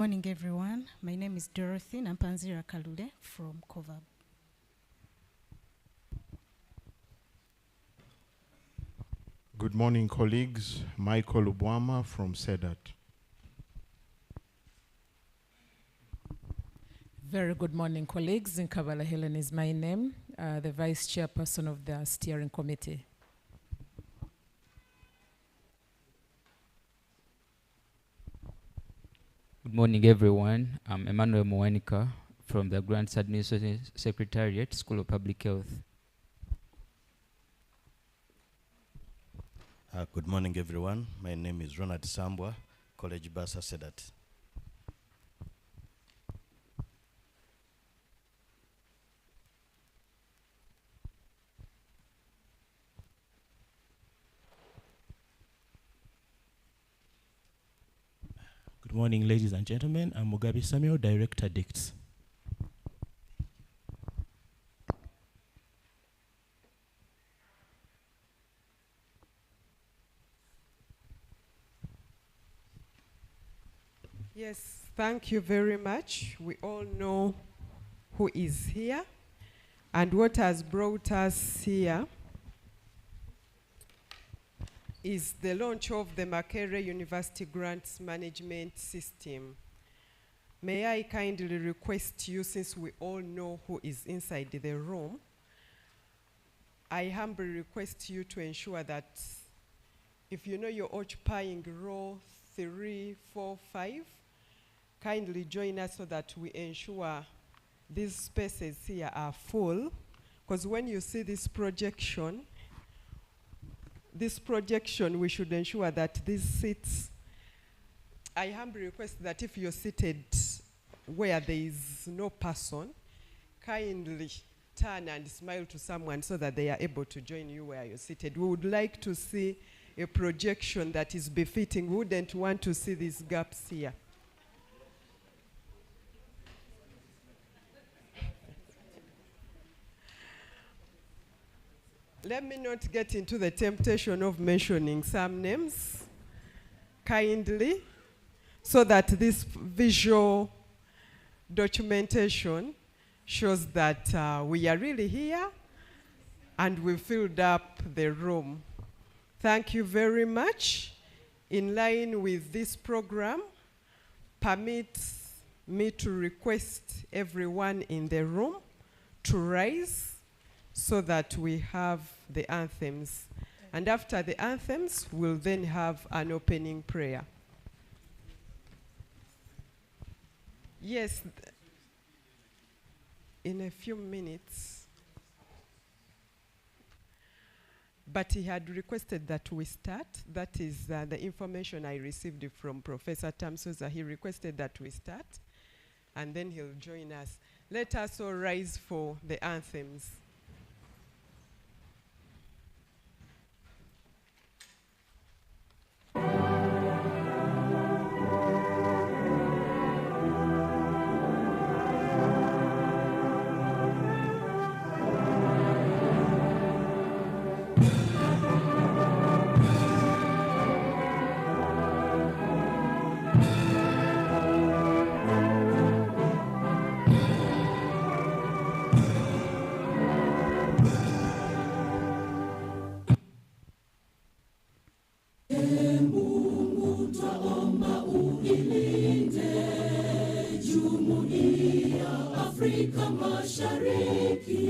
Morning, everyone. My name is Dorothy Nampanzira Kalule from COVAB. Good morning, colleagues. Michael Ubwama from SEDAT. Very good morning, colleagues. Nkabala Helen is my name, the Vice Chairperson of the Steering Committee. Good morning, everyone. I'm Emmanuel Mwanika from the Grants Administrative Secretariat, School of Public Health. Good morning, everyone. My name is Ronald Sambwa, College Basa SEDAT. Good morning, ladies and gentlemen. I'm Mugabe Samuel, Director DICTS. Yes, thank you very much. We all know who is here and what has brought us here is the launch of the Makerere University Grants Management System. May I kindly request you, since we all know who is inside the room, I humbly request you to ensure that if you know you're occupying row 3, 4, 5, kindly join us so that we ensure these spaces here are full. Because when you see this projection, we should ensure that these seats, I humbly request that if you're seated where there is no person, kindly turn and smile to someone so that they are able to join you where you're seated. We would like to see a projection that is befitting. We wouldn't want to see these gaps here. Let me not get into the temptation of mentioning some names kindly, so that this visual documentation shows that we are really here and we filled up the room. Thank you very much. In line with this program, permit me to request everyone in the room to rise so that we have the anthems. And after the anthems, we'll then have an opening prayer. Yes, in a few minutes. But he had requested that we start. That is the information I received from Professor Tamsoza. He requested that we start, and then he'll join us. Let us all rise for the anthems. Afrika Mashariki,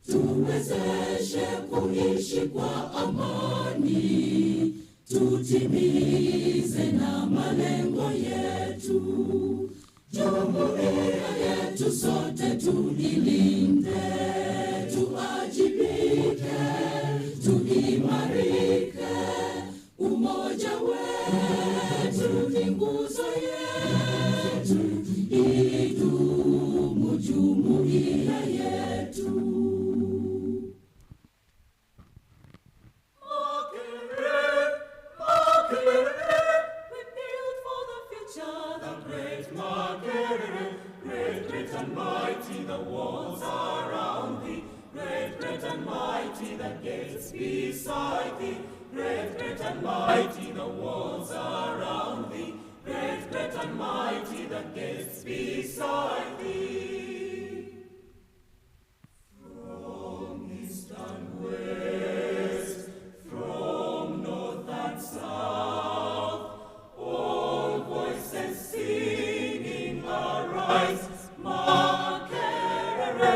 tuwezeshe kuishi kwa amani, tutimize na malengo yetu. Jumuiya yetu sote tuilinde, tuajibike, tuimarike. Umoja wetu ni nguzo yetu, idumu jumuiya yetu. Makerere, we build for the future, the great Makerere. Great, great and mighty, the walls around thee. Great, great and mighty, the gates beside thee. Great, great and mighty, the walls around thee. great, great and mighty, the gates beside thee. From east and west, from north and south, all voices singing arise, Makerere.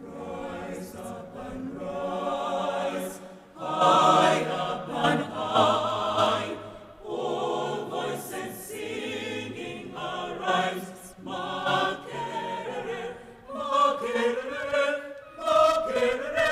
Rise up and rise, high up and high, all voices singing arise, Makerere, Makerere, Makerere.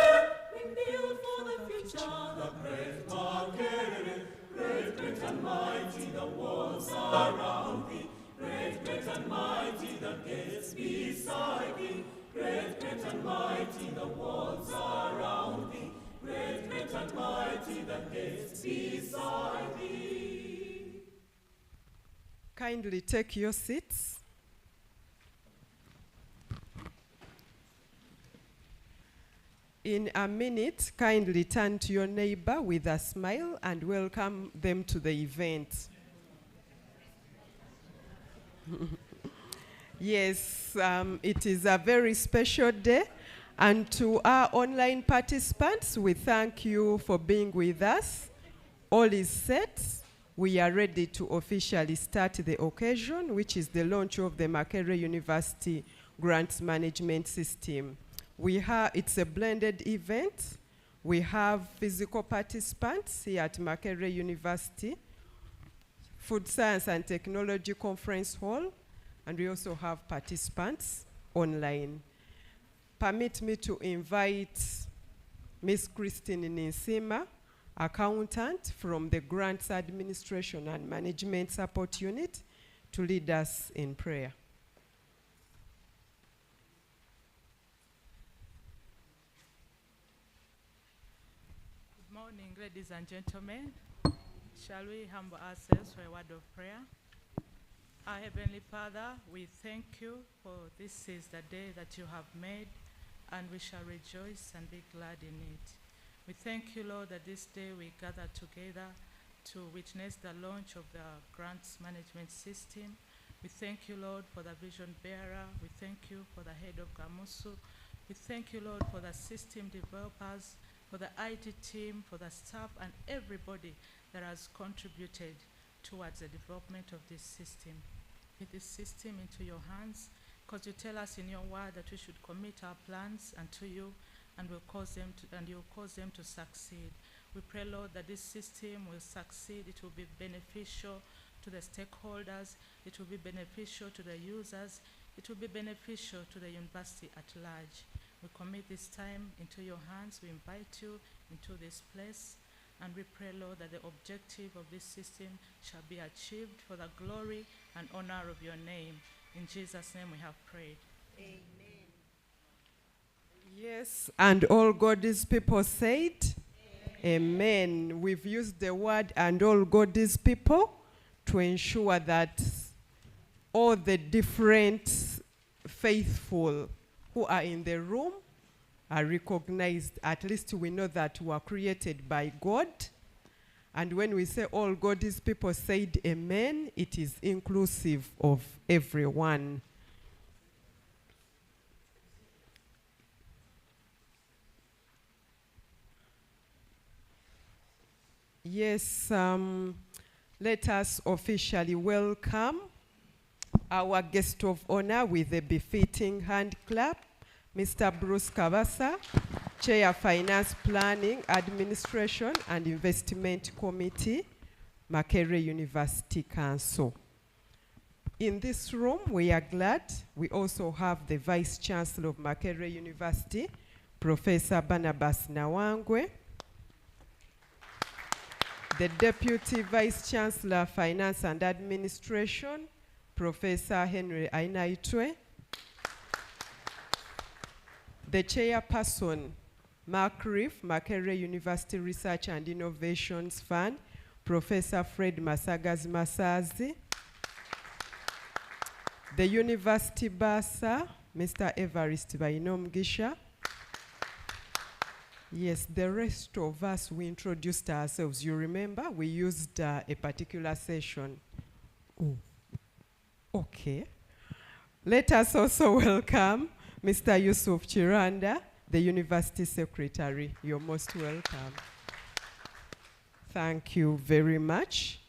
We build for the future, the great Makerere, great, great and mighty, the walls around thee, great, great and mighty, the gates beside thee, great, great and mighty, the walls around thee, great, great and mighty, the gates beside thee. Kindly take your seats. In a minute, kindly turn to your neighbor with a smile and welcome them to the event. Yes, it is a very special day. And to our online participants, we thank you for being with us. All is set. We are ready to officially start the occasion, which is the launch of the Makerere University Grants Management System. It's a blended event. We have physical participants here at Makerere University, Food Science and Technology Conference Hall, and we also have participants online. Permit me to invite Ms. Christine Ninsima, accountant from the Grants Administration and Management Support Unit, to lead us in prayer. Good morning, ladies and gentlemen. Shall we humble ourselves for a word of prayer? Our Heavenly Father, we thank you for this is the day that you have made, and we shall rejoice and be glad in it. We thank you, Lord, that this day we gather together to witness the launch of the grants management system. We thank you, Lord, for the vision bearer. We thank you for the head of GAMSU. We thank you, Lord, for the system developers, for the IT team, for the staff, and everybody that has contributed towards the development of this system. Put this system into your hands, because you tell us in your word that we should commit our plans unto you, and you'll cause them to succeed. We pray, Lord, that this system will succeed. It will be beneficial to the stakeholders. It will be beneficial to the users. It will be beneficial to the university at large. We commit this time into your hands. We invite you into this place. And we pray, Lord, that the objective of this system shall be achieved for the glory and honor of your name. In Jesus' name we have prayed. Amen. Yes, and all God's people said, Amen. We've used the word "and all God's people" to ensure that all the different faithful who are in the room are recognized. At least we know that we are created by God. And when we say all God's people said amen, it is inclusive of everyone. Yes, let us officially welcome our guest of honor with a befitting hand clap, Mr. Bruce Kabasa, Chair Finance Planning, Administration and Investment Committee, Makerere University Council. In this room, we are glad we also have the Vice Chancellor of Makerere University, Professor Barnabas Nawangwe, the Deputy Vice Chancellor, Finance and Administration, Professor Henry Ainaitwe, the Chairperson, Makerere University Research and Innovations Fund, Professor Fred Masazi, the University Bursar, Mr. Evarist Bainomgisha. Yes, the rest of us, we introduced ourselves. You remember, we used a particular session Oh. Okay. Let us also welcome Mr. Yusuf Chiranda, the University Secretary. You're most welcome. Thank you very much.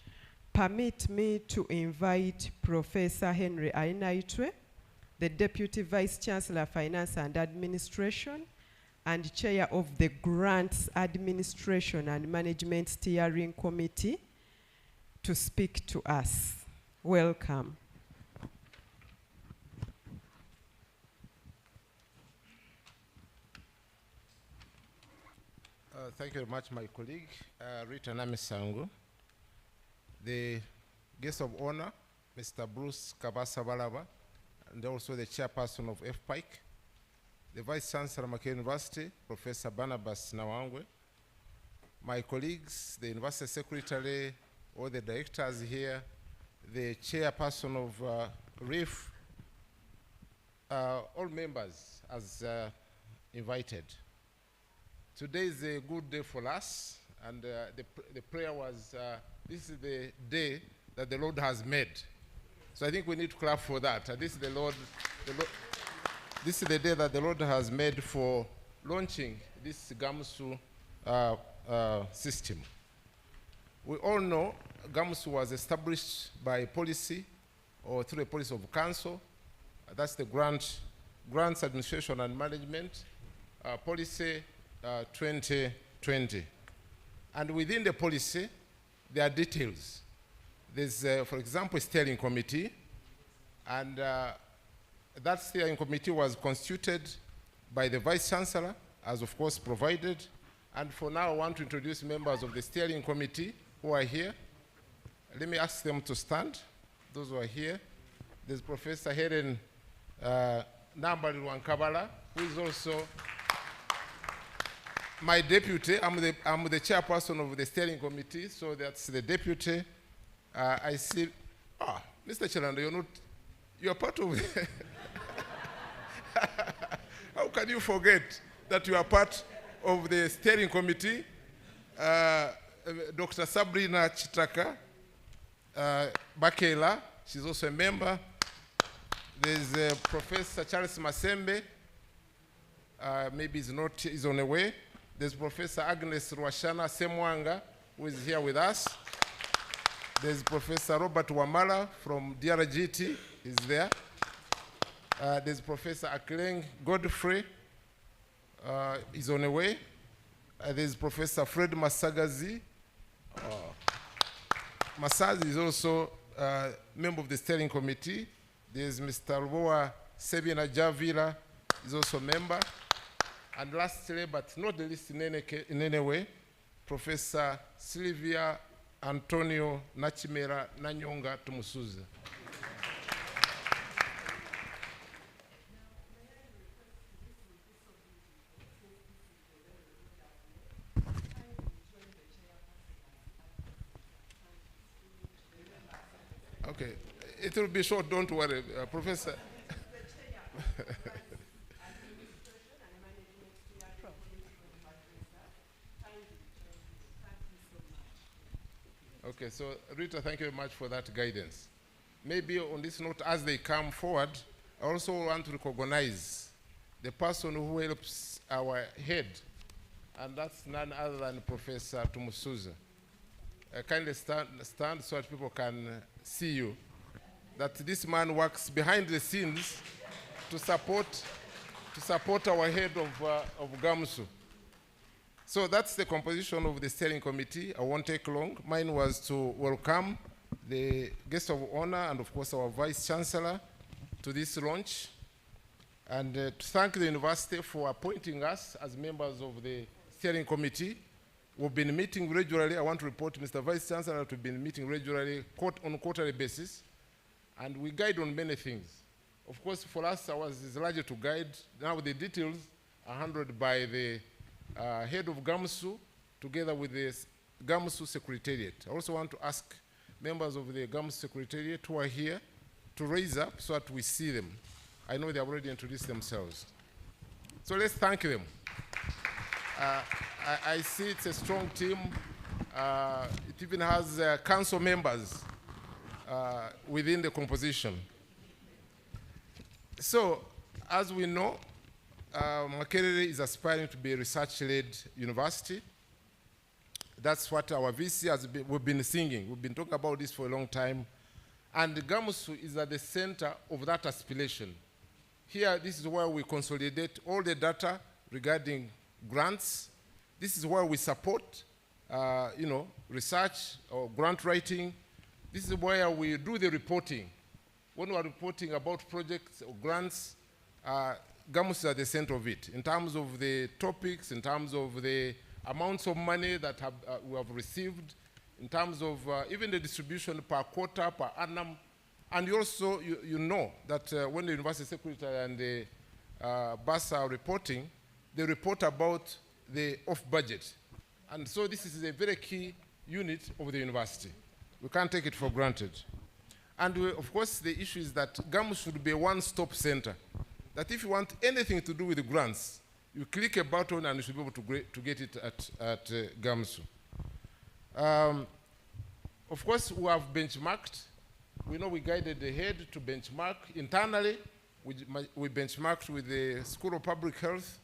Permit me to invite Professor Henry Ainaitwe, the Deputy Vice Chancellor, Finance and Administration, and Chair of the Grants Administration and Management Steering Committee, to speak to us. Welcome. Thank you very much, my colleague, Rita Namisango. The guest of honor, Mr. Bruce Kabasa Balaba, and also the chairperson of FPIC, the Vice Chancellor, Makerere University, Professor Barnabas Nawangwe, my colleagues, the University Secretary, all the directors here, the chairperson of RIF, all members as invited. Today is a good day for us, and the prayer was, this is the day that the Lord has made. So I think we need to clap for that. This is this is the day that the Lord has made for launching this GAMSU system. We all know GAMSU was established by policy or through a policy of council. That's the Grants Administration and Management Policy 2020. And within the policy, there are details. There's, for example, a steering committee, and that steering committee was constituted by the Vice Chancellor, as of course provided. And for now, I want to introduce members of the steering committee who are here. Let me ask them to stand, those who are here. There's Professor Helen Nambali Kabala, who is also my deputy. I'm the chairperson of the steering committee, so that's the deputy. I see, Mr. Chilanda, you're part of it. How can you forget that you are part of the steering committee? Dr. Sabrina Chitaka Bakela, she's also a member. There's Professor Charles Masembe, maybe he's on the way. There's Professor Agnes Rwashana Semwanga, who is here with us. There's Professor Robert Wamala from DRGT, he's there. There's Professor Akleng Godfrey, he's on the way. There's Professor Fred Masagazi. Masazi is also a member of the steering committee. There's Mr. Lubowa Sebina Javila, is also a member. And lastly, but not the least in any way, Professor Sylvia Antonio Nachimera Nanyonga Tumusuza. Okay, it will be short, don't worry, Professor. Okay, so Rita, thank you very much for that guidance. Maybe on this note, as they come forward, I also want to recognize the person who helps our head, and that's none other than Professor Tumusuza. Kindly stand so that people can see you. That this man works behind the scenes to support our head of GAMSU. So that's the composition of the steering committee. I won't take long. Mine was to welcome the guest of honor and of course our Vice Chancellor to this launch, and to thank the university for appointing us as members of the steering committee. We've been meeting regularly. I want to report to Mr. Vice Chancellor that we've been meeting regularly on a quarterly basis, and we guide on many things. Of course, for us, ours is larger to guide. Now the details are handled by the head of GAMSU together with the GAMSU Secretariat. I also want to ask members of the GAMSU Secretariat who are here to raise up so that we see them. I know they have already introduced themselves. So let's thank them. I see it's a strong team. It even has council members within the composition. So, as we know, Makerere is aspiring to be a research-led university. That's what our VC we've been singing. We've been talking about this for a long time. And GAMSU is at the center of that aspiration. Here, this is where we consolidate all the data regarding grants. This is where we support, research or grant writing. This is where we do the reporting. When we are reporting about projects or grants, GAMSU is at the center of it, in terms of the topics, in terms of the amounts of money that we have received, in terms of even the distribution per quarter, per annum. And you also, you know that when the University Secretary and the BASA are reporting, they report about the off-budget. And so this is a very key unit of the university. We can't take it for granted. And of course, the issue is that GAMSU should be a one-stop center. That if you want anything to do with the grants, you click a button and you should be able to get it at GAMSU. Of course, we have benchmarked. We know we guided ahead to benchmark internally. We benchmarked with the School of Public Health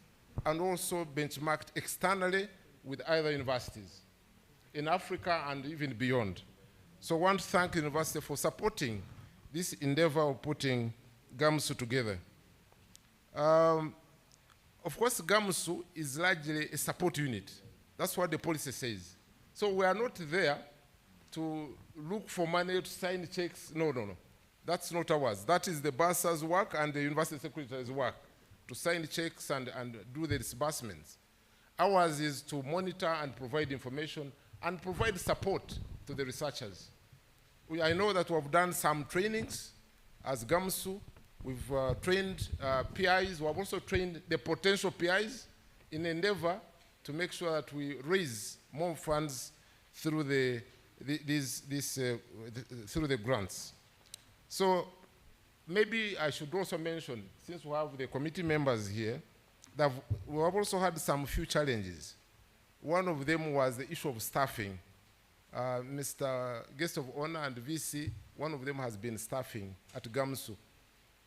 and also benchmarked externally with other universities in Africa and even beyond. So I want to thank the university for supporting this endeavor of putting GAMSU together. Of course, GAMSU is largely a support unit. That's what the policy says. So we are not there to look for money, to sign checks. No. That's not ours. That is the BASA's work and the University Secretary's work, to sign checks and do the disbursements. Ours is to monitor and provide information and provide support to the researchers. I know that we have done some trainings as GAMSU. We've trained PIs. We have also trained the potential PIs in an endeavor to make sure that we raise more funds through the grants. So maybe I should also mention, since we have the committee members here, that we have also had some few challenges. One of them was the issue of staffing. Mr. Guest of Honor and VC, one of them has been staffing at GAMSU.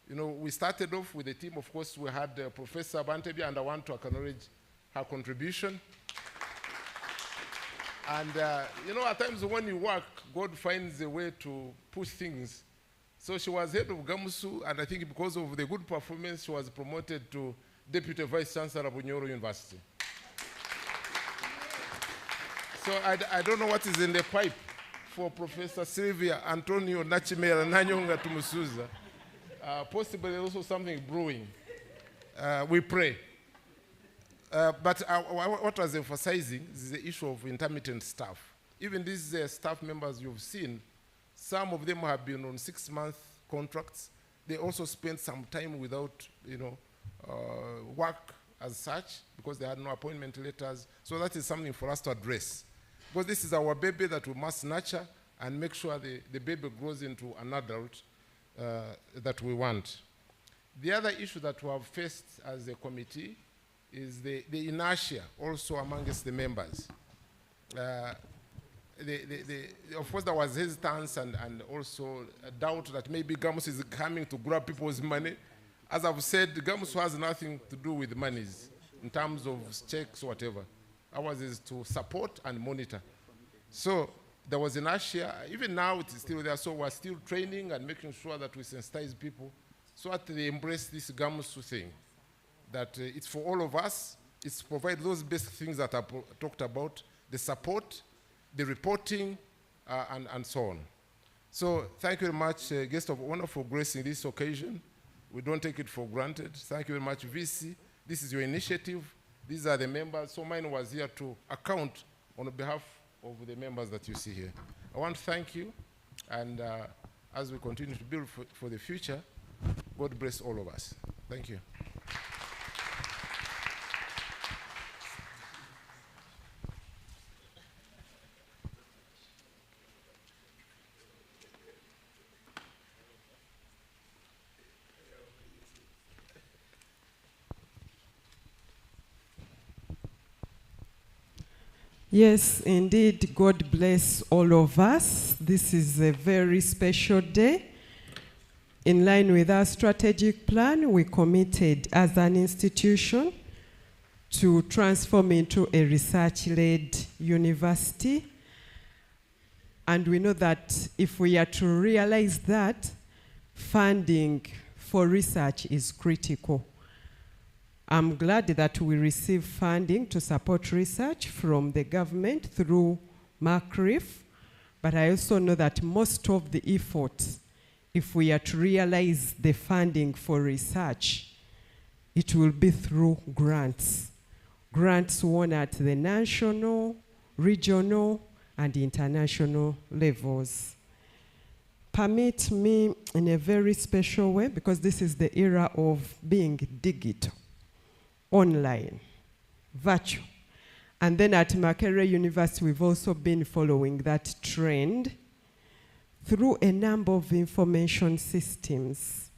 You know, we started off with a team. Of course, we had Professor Bantebi, and I want to acknowledge her contribution. And, at times when you work, God finds a way to push things. So she was head of GAMSU, and I think because of the good performance, she was promoted to Deputy Vice Chancellor of Makerere University. So I don't know what is in the pipe for Professor Sylvia Antonio Nachimera Nanyonga Tumusuza. Possibly also something brewing. We pray. But what I was emphasizing is the issue of intermittent staff. Even these staff members you've seen, some of them have been on 6-month contracts. They also spent some time without, work as such, because they had no appointment letters. So that is something for us to address. Because this is our baby that we must nurture and make sure the baby grows into an adult that we want. The other issue that we have faced as a committee is the inertia also amongst the members. Of course, there was hesitance and also a doubt that maybe GAMSU is coming to grab people's money. As I've said, GAMSU has nothing to do with monies in terms of checks or whatever. Ours is to support and monitor. So there was inertia. Even now it is still there, so we're still training and making sure that we sensitize people so that they embrace this GAMSU thing, that it's for all of us. It's to provide those basic things that I talked about, the support, the reporting, and so on. So thank you very much, Guest of Honor, for gracing this occasion. We don't take it for granted. Thank you very much, VC. This is your initiative. These are the members. So mine was here to account on behalf of the members that you see here. I want to thank you. And as we continue to build for the future, God bless all of us. Thank you. Yes, indeed, God bless all of us. This is a very special day. In line with our strategic plan, we committed as an institution to transform into a research-led university. And we know that if we are to realize that, funding for research is critical. I'm glad that we receive funding to support research from the government through Makerere, but I also know that most of the efforts, if we are to realize the funding for research, it will be through grants. Grants won at the national, regional, and international levels. Permit me in a very special way, because this is the era of being digital, online, virtual. And then at Makerere University, we've also been following that trend through a number of information systems.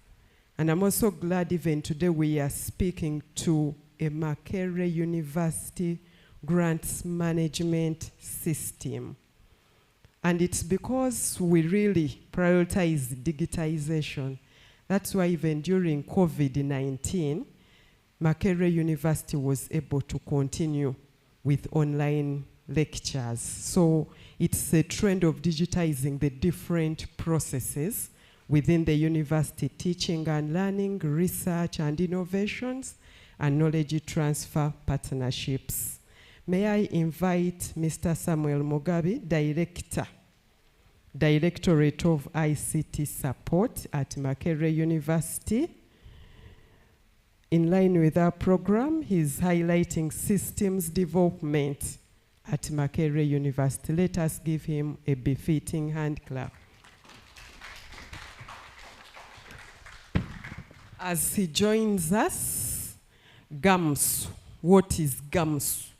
And I'm also glad even today we are speaking to a Makerere University grants management system. And it's because we really prioritize digitization. That's why even during COVID-19, Makerere University was able to continue with online lectures. So it's a trend of digitizing the different processes within the university, teaching and learning, research and innovations, and knowledge transfer partnerships. May I invite Mr. Samuel Mugabe, Directorate of ICT Support at Makerere University. In line with our program, he's highlighting systems development at Makerere University. Let us give him a befitting hand clap. As he joins us, GAMSU. What is GAMSU?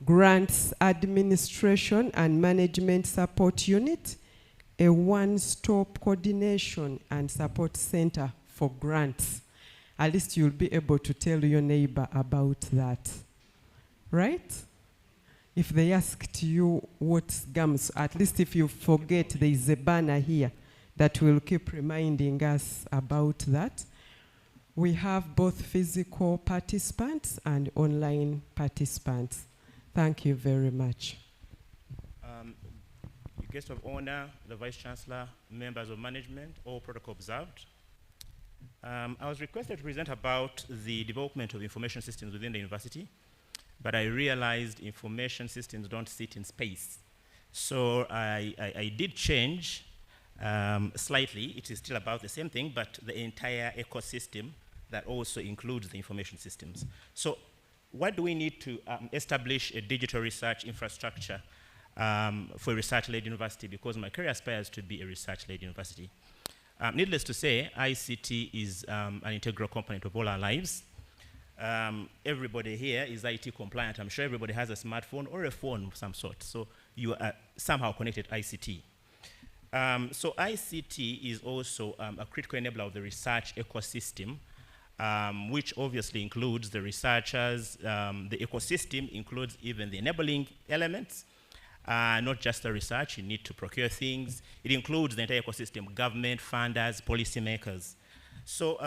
Grants Administration and Management Support Unit, a one-stop coordination and support center for grants. At least you'll be able to tell your neighbor about that, right? If they asked you what's GAMSU, at least if you forget, there is a banner here that will keep reminding us about that. We have both physical participants and online participants. Thank you very much. Guest of honor, the Vice Chancellor, members of management, all protocol observed. I was requested to present about the development of information systems within the university, but I realized information systems don't sit in space. So I did change slightly. It is still about the same thing, but the entire ecosystem that also includes the information systems. So what do we need to establish a digital research infrastructure for a research-led university? Because Makerere aspires to be a research-led university. Needless to say, ICT is an integral component of all our lives. Everybody here is IT compliant. I'm sure everybody has a smartphone or a phone of some sort. So you are somehow connected to ICT. So ICT is also a critical enabler of the research ecosystem, which obviously includes the researchers. The ecosystem includes even the enabling elements. Not just the research, you need to procure things. It includes the entire ecosystem, government, funders, policymakers. So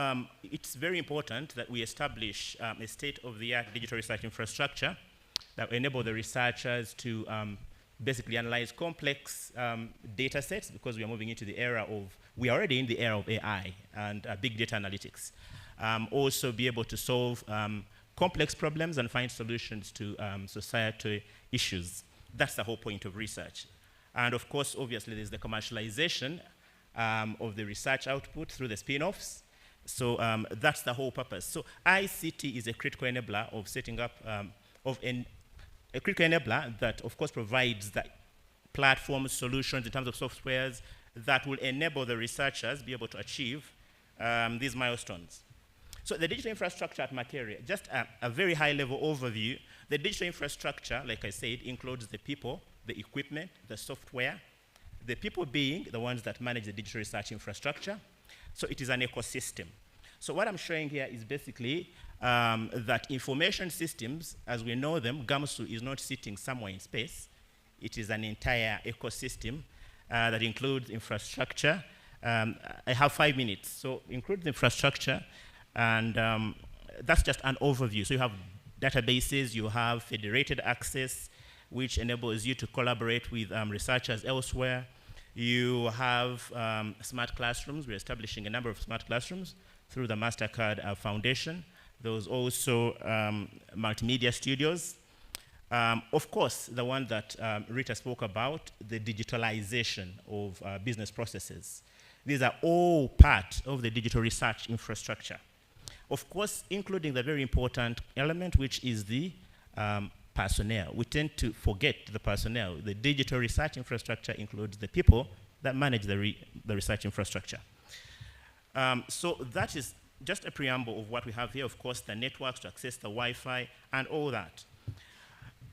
it's very important that we establish a state-of-the-art digital research infrastructure that will enable the researchers to basically analyze complex data sets, because we are moving into the era of, we are already in the era of AI and big data analytics. Also be able to solve complex problems and find solutions to societal issues. That's the whole point of research. And of course, obviously, there's the commercialization of the research output through the spin-offs. So that's the whole purpose. So ICT is a critical enabler of setting up, a critical enabler that, of course, provides the platforms, solutions in terms of softwares that will enable the researchers be able to achieve these milestones. So the digital infrastructure at Makerere, just a very high-level overview. The digital infrastructure, like I said, includes the people, the equipment, the software, the people being the ones that manage the digital research infrastructure. So it is an ecosystem. So what I'm showing here is basically that information systems, as we know them, GAMSU is not sitting somewhere in space. It is an entire ecosystem that includes infrastructure. I have 5 minutes, so includes infrastructure, and that's just an overview. So you have databases, you have federated access, which enables you to collaborate with researchers elsewhere. You have smart classrooms. We're establishing a number of smart classrooms through the MasterCard Foundation. There's also multimedia studios. Of course, the one that Rita spoke about, the digitalization of business processes. These are all part of the digital research infrastructure. Of course, including the very important element, which is the personnel. We tend to forget the personnel. The digital research infrastructure includes the people that manage the research infrastructure. So that is just a preamble of what we have here. Of course, the networks to access the Wi-Fi and all that.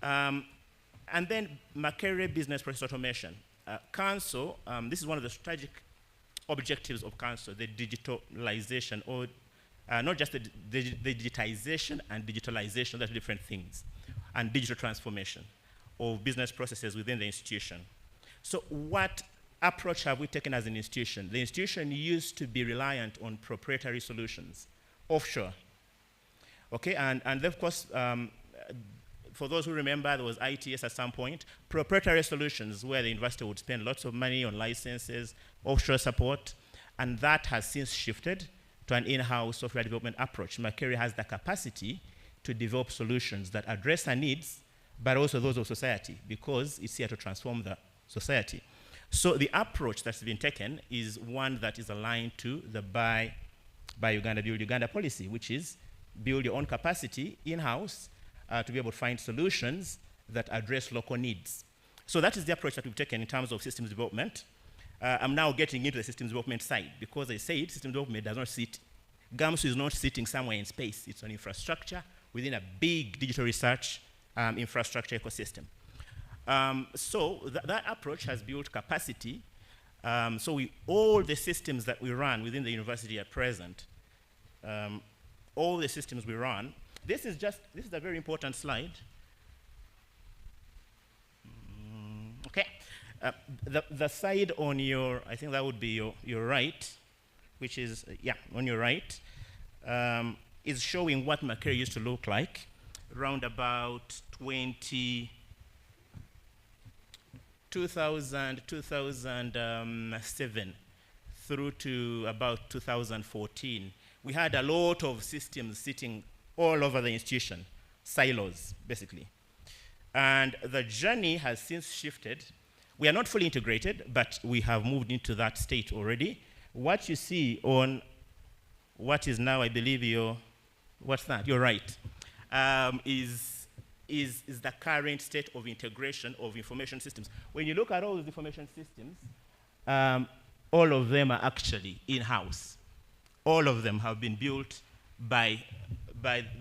And then Makerere Business Process Automation. GAMSU, this is one of the strategic objectives of GAMSU, the digitalization, or not just the digitization and digitalization, that's different things, and digital transformation of business processes within the institution. So what approach have we taken as an institution? The institution used to be reliant on proprietary solutions, offshore. Okay, and of course, for those who remember, there was ITS at some point, proprietary solutions where the university would spend lots of money on licenses, offshore support, and that has since shifted to an in-house software development approach. Makerere has the capacity to develop solutions that address our needs, but also those of society, because it's here to transform the society. So the approach that's been taken is one that is aligned to the Buy Uganda, Build Uganda policy, which is build your own capacity in-house to be able to find solutions that address local needs. So that is the approach that we've taken in terms of systems development. I'm now getting into the systems development side, because I said systems development does not sit, GAMSU is not sitting somewhere in space. It's an infrastructure within a big digital research infrastructure ecosystem. So that approach has built capacity. So all the systems that we run within the university at present, all the systems we run, this is a very important slide. Okay. The side on your, I think that would be your right, which is, on your right, is showing what Makerere used to look like around about 2007 through to about 2014. We had a lot of systems sitting all over the institution, silos, basically. And the journey has since shifted. We are not fully integrated, but we have moved into that state already. What you see on what is now, I believe, your right, is the current state of integration of information systems. When you look at all those information systems, all of them are actually in-house. All of them have been built by,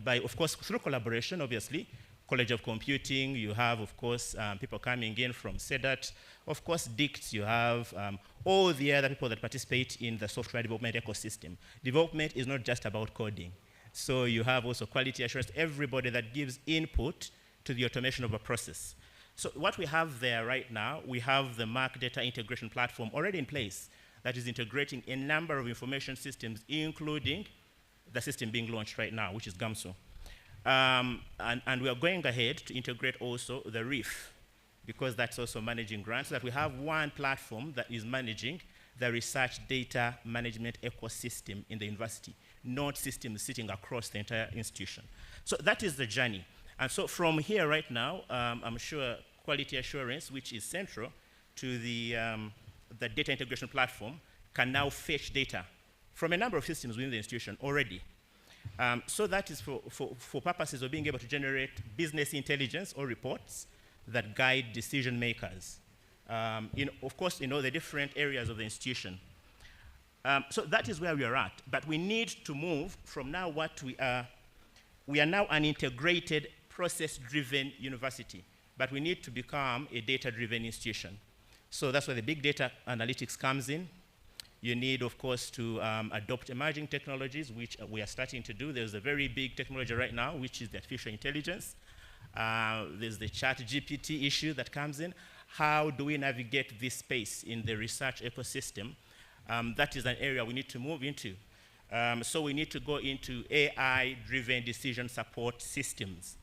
of course, through collaboration, obviously. College of Computing, you have, of course, people coming in from CEDAT. Of course, DICT, you have all the other people that participate in the software development ecosystem. Development is not just about coding. So you have also quality assurance, everybody that gives input to the automation of a process. So what we have there right now, we have the Mark Data Integration Platform already in place that is integrating a number of information systems, including the system being launched right now, which is GAMSU. And we are going ahead to integrate also the RIF, because that's also managing grants, so that we have one platform that is managing the research data management ecosystem in the university, not systems sitting across the entire institution. So that is the journey. And so from here right now, I'm sure quality assurance, which is central to the data integration platform, can now fetch data from a number of systems within the institution already. So that is for purposes of being able to generate business intelligence or reports that guide decision makers. Of course, the different areas of the institution. So that is where we are at. But we need to move from now what we are now an integrated process-driven university, but we need to become a data-driven institution. So that's where the big data analytics comes in. You need, of course, to adopt emerging technologies, which we are starting to do. There's a very big technology right now, which is the artificial intelligence. There's the chat GPT issue that comes in. how do we navigate this space in the research ecosystem? That is an area we need to move into. So we need to go into AI-driven decision support systems.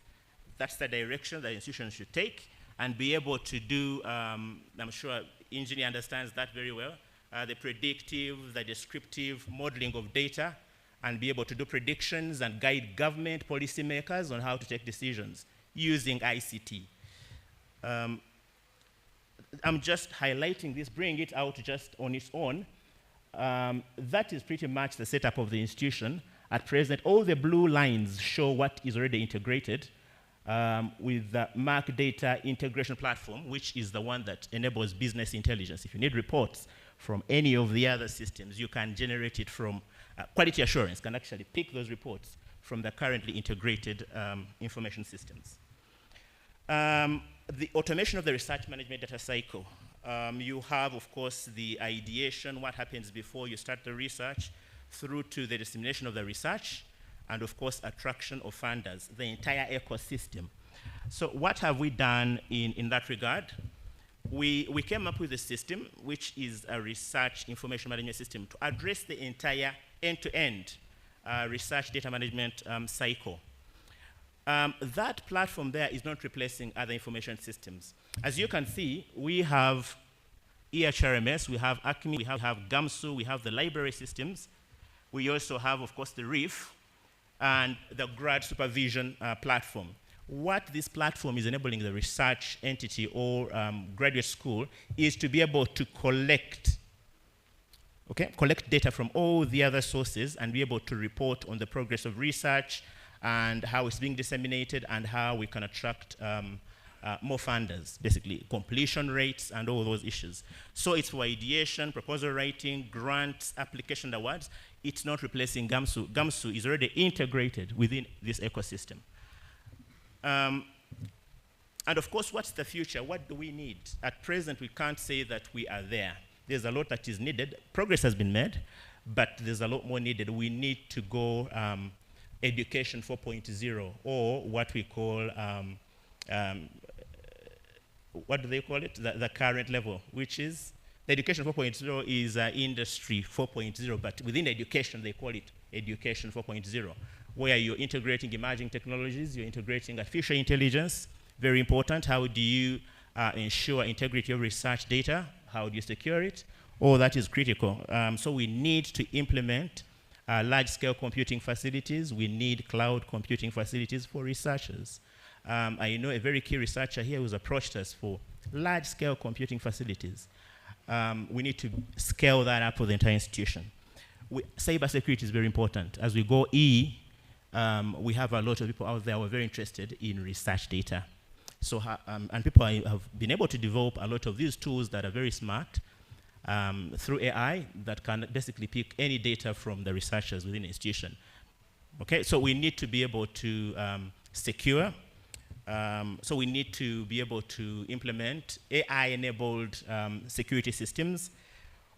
That's the direction that institutions should take and be able to do, I'm sure engineer understands that very well, the predictive, the descriptive modeling of data, and be able to do predictions and guide government policymakers on how to take decisions using ICT. I'm just highlighting this, bringing it out just on its own. That is pretty much the setup of the institution. At present, all the blue lines show what is already integrated with the MakData integration platform, which is the one that enables business intelligence. If you need reports from any of the other systems, you can generate it from quality assurance, can actually pick those reports from the currently integrated information systems. The automation of the research management data cycle. You have, of course, the ideation, what happens before you start the research, through to the dissemination of the research, and of course, attraction of funders, the entire ecosystem. So what have we done in that regard? We came up with a system, which is a research information management system to address the entire end-to-end research data management cycle. That platform there is not replacing other information systems. As you can see, we have EHRMS, we have ACME, we have GAMSU, we have the library systems. We also have, of course, the RIF and the grad supervision platform. What this platform is enabling the research entity or graduate school is to be able to collect data from all the other sources and be able to report on the progress of research and how it's being disseminated and how we can attract more funders, basically completion rates and all those issues. So it's for ideation, proposal writing, grants, application awards. It's not replacing GAMSU. GAMSU is already integrated within this ecosystem. And of course, what's the future? What do we need? At present, we can't say that we are there. There's a lot that is needed. Progress has been made, but there's a lot more needed. We need to go education 4.0, or what we call, what do they call it? The current level, which is, the education 4.0 is industry 4.0, but within education, they call it education 4.0, where you're integrating emerging technologies, you're integrating artificial intelligence, very important. How do you ensure integrity of research data? How do you secure it? All that is critical. So we need to implement large-scale computing facilities. We need cloud computing facilities for researchers. I know a very key researcher here who's approached us for large-scale computing facilities. We need to scale that up for the entire institution. Cybersecurity is very important. As we go we have a lot of people out there who are very interested in research data. So, and people have been able to develop a lot of these tools that are very smart through AI that can basically pick any data from the researchers within the institution. Okay, so we need to be able to secure. So we need to be able to implement AI-enabled security systems.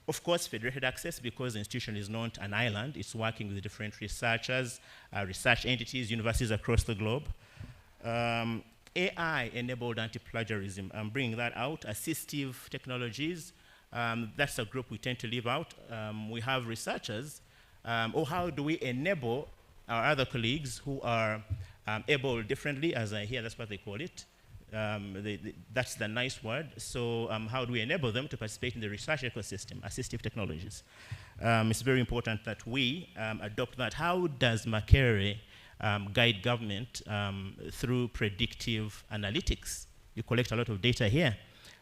Of course, federated access, because the institution is not an island. It's working with different researchers, research entities, universities across the globe. AI-enabled anti-plagiarism, I'm bringing that out. Assistive technologies, that's a group we tend to leave out. We have researchers, or how do we enable our other colleagues who are able differently, as I hear that's what they call it. That's the nice word. So how do we enable them to participate in the research ecosystem, assistive technologies? It's very important that we adopt that. How does Makerere guide government through predictive analytics? You collect a lot of data here.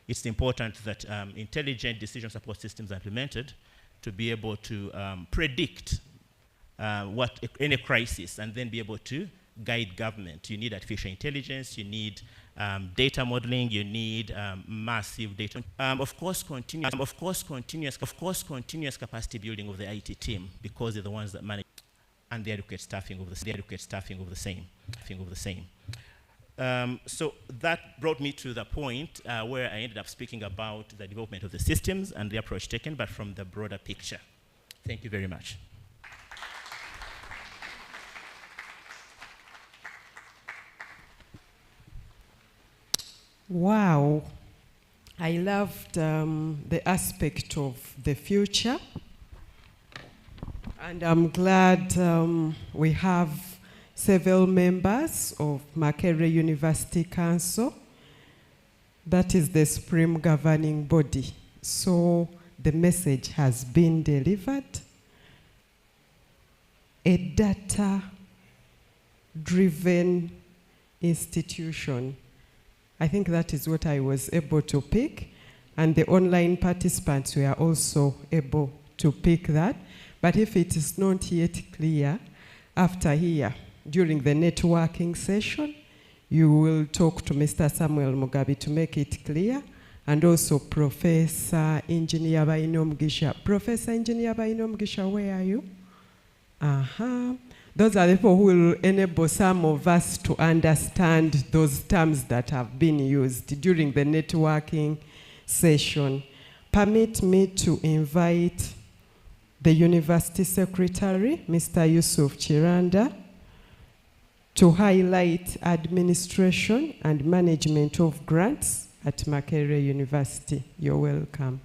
It's important that intelligent decision support systems are implemented to be able to predict any crisis and then be able to guide government. You need artificial intelligence, you need data modeling, you need massive data. Of course, continuous capacity building of the IT team, because they're the ones that manage, and the adequate staffing of the same. So that brought me to the point where I ended up speaking about the development of the systems and the approach taken, but from the broader picture. Thank you very much. Wow. I loved the aspect of the future. And I'm glad we have several members of Makerere University Council. That is the supreme governing body. So the message has been delivered. A data-driven institution. I think that is what I was able to pick. And the online participants were also able to pick that. But if it is not yet clear, after here, during the networking session, you will talk to Mr. Samuel Mugabe to make it clear, and also Professor Engineer Bainomugisha. Professor Engineer Bainomugisha, where are you? Those are the people who will enable some of us to understand those terms that have been used during the networking session. Permit me to invite the University Secretary, Mr. Yusuf Chiranda, to highlight administration and management of grants at Makerere University. You're welcome.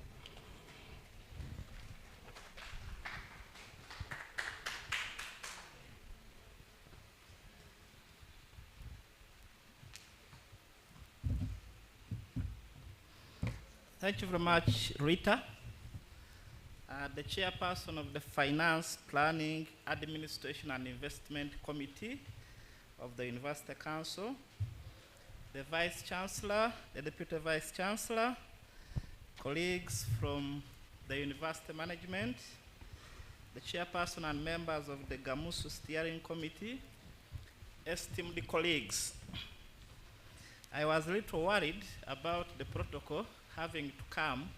Thank you very much, Rita. The chairperson of the Finance, Planning, Administration and Investment Committee of the University Council, the Vice Chancellor, the Deputy Vice Chancellor, colleagues from the University Management, the chairperson and members of the GAMSU Steering Committee, esteemed colleagues. I was a little worried about the protocol having to come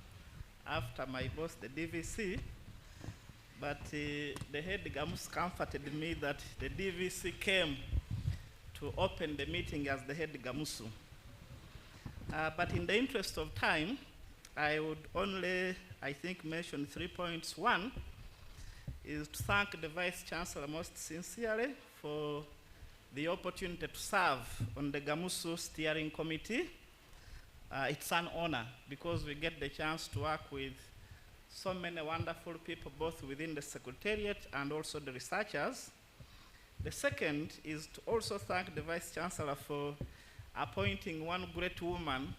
after my boss, the DVC, but the head GAMSU comforted me that the DVC came to open the meeting as the head GAMSU. But in the interest of time, I would only, I think, mention 3 points. One is to thank the Vice Chancellor most sincerely for the opportunity to serve on the GAMSU Steering Committee. It's an honor because we get the chance to work with so many wonderful people, both within the Secretariat and also the researchers. The second is to also thank the Vice Chancellor for appointing one great woman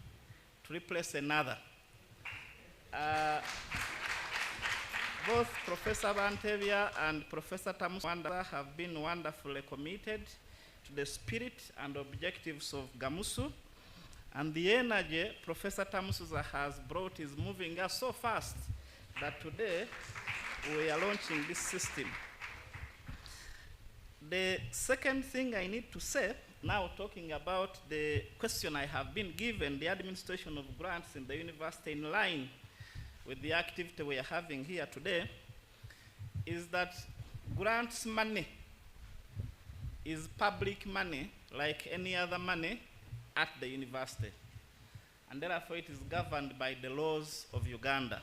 to replace another. Both Professor Bantevia and Professor Tamuswanda have been wonderfully committed to the spirit and objectives of GAMSU. And the energy Professor Tamusuza has brought is moving us so fast that today we are launching this system. The second thing I need to say, now talking about the question I have been given, the administration of grants in the university in line with the activity we are having here today, is that grants money is public money like any other money at the university, and therefore it is governed by the laws of Uganda.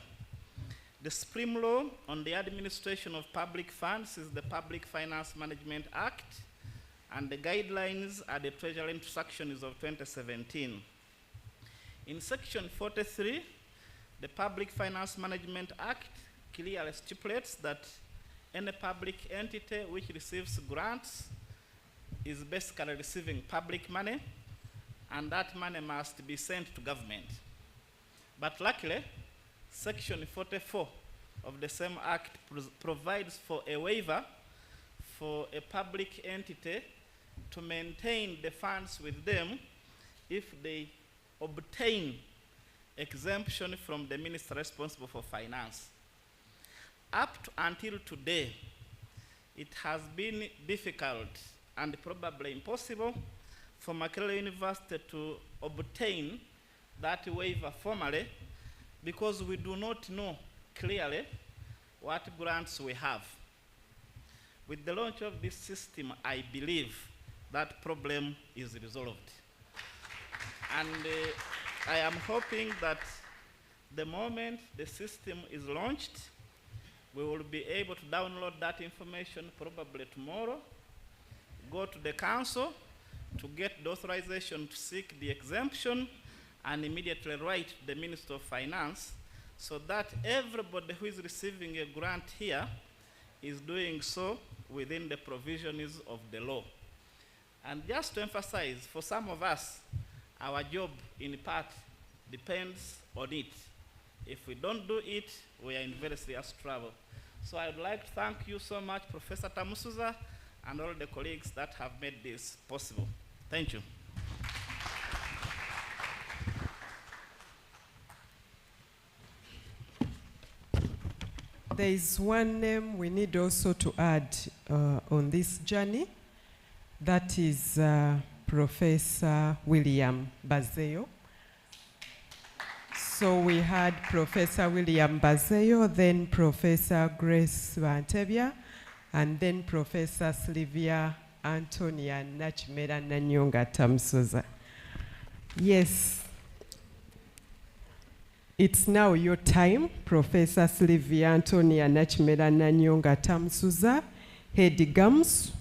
The supreme law on the administration of public funds is the Public Finance Management Act, and the guidelines are the Treasury Instructions of 2017. In Section 43, the Public Finance Management Act clearly stipulates that any public entity which receives grants is basically receiving public money, and that money must be sent to government. But luckily, Section 44 of the same act provides for a waiver for a public entity to maintain the funds with them if they obtain exemption from the minister responsible for finance. Up to until today, it has been difficult and probably impossible for Makerere University to obtain that waiver formally because we do not know clearly what grants we have. With the launch of this system, I believe that problem is resolved. And I am hoping that the moment the system is launched, we will be able to download that information probably tomorrow, go to the council to get the authorization to seek the exemption, and immediately write the Minister of Finance so that everybody who is receiving a grant here is doing so within the provisions of the law. And just to emphasize, for some of us, our job in part depends on it. If we don't do it, we are in very serious trouble. So I would like to thank you so much, Professor Tamusuza, and all the colleagues that have made this possible. Thank you. There is one name we need also to add on this journey. That is Professor William Bazeyo. So we had Professor William Bazeyo, then Professor Grace Bantebia, and then Professor Sylvia Antonia Nachimera Nanyonga Tamsuza. Yes. It's now your time, Professor Sylvia Antonia Nachimera Nanyonga Tamsuza, head GAMSU,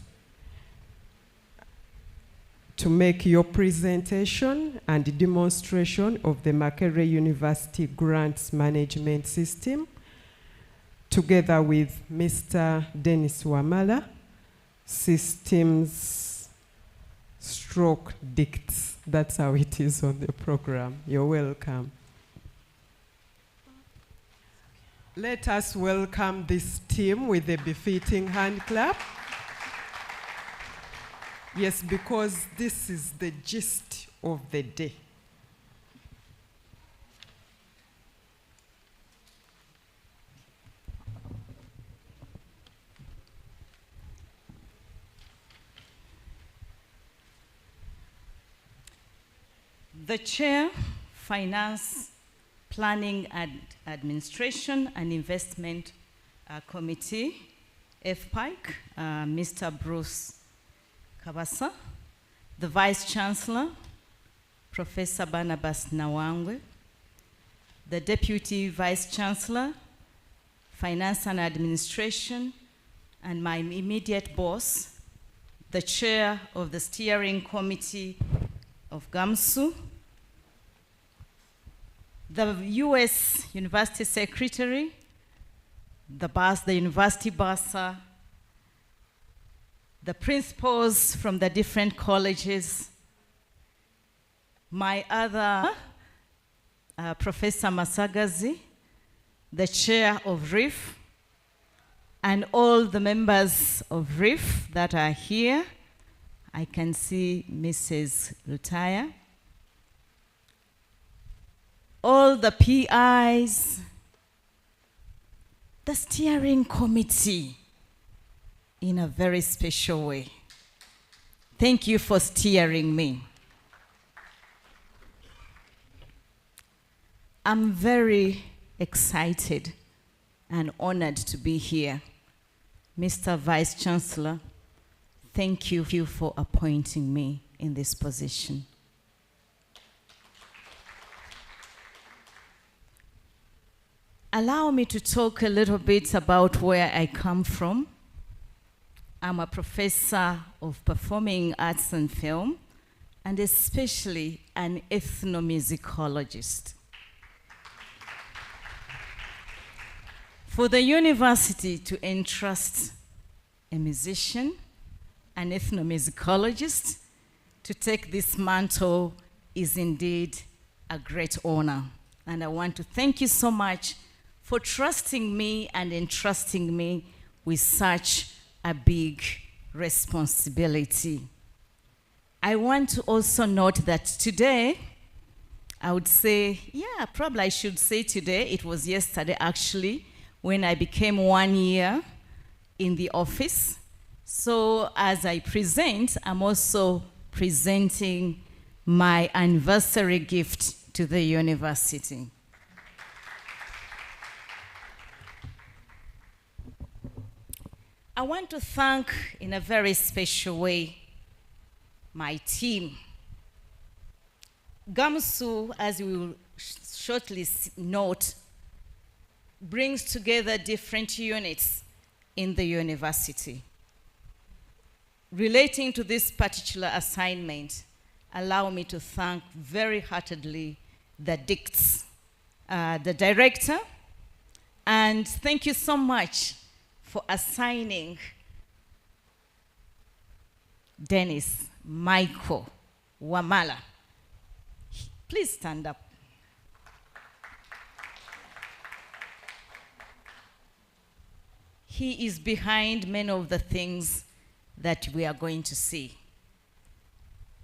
to make your presentation and demonstration of the Makerere University Grants Management System, together with Mr. Dennis Wamala, Systems Stroke Dicts. That's how it is on the program. You're welcome. Let us welcome this team with a befitting hand clap. Yes, because this is the gist of the day. The Chair, Finance, Planning and Administration and Investment Committee, FPIC, Mr. Bruce Kabasa, the Vice Chancellor, Professor Barnabas Nawangwe, the Deputy Vice Chancellor, Finance and Administration, and my immediate boss, the Chair of the Steering Committee of GAMSU, the U.S. University Secretary, the University Bursar, the principals from the different colleges, my other Professor Masagazi, the chair of RIF, and all the members of RIF that are here. I can see Mrs. Lutaya. All the PIs, the steering committee, in a very special way. Thank you for steering me. I'm very excited and honored to be here. Mr. Vice Chancellor, thank you for appointing me in this position. Allow me to talk a little bit about where I come from. I'm a professor of performing arts and film, and especially an ethnomusicologist. For the university to entrust a musician, an ethnomusicologist, to take this mantle is indeed a great honor. And I want to thank you so much for trusting me and entrusting me with such a big responsibility. I want to also note that today, I would say, yeah, probably I should say today, it was yesterday actually, when I became 1 year in the office. So as I present, I'm also presenting my anniversary gift to the university. I want to thank, in a very special way, my team. GAMSU, as we will shortly note, brings together different units in the university. Relating to this particular assignment, allow me to thank very heartedly the DICTS, the director. And thank you so much for assigning Dennis Michael Wamala. Please stand up. He is behind many of the things that we are going to see.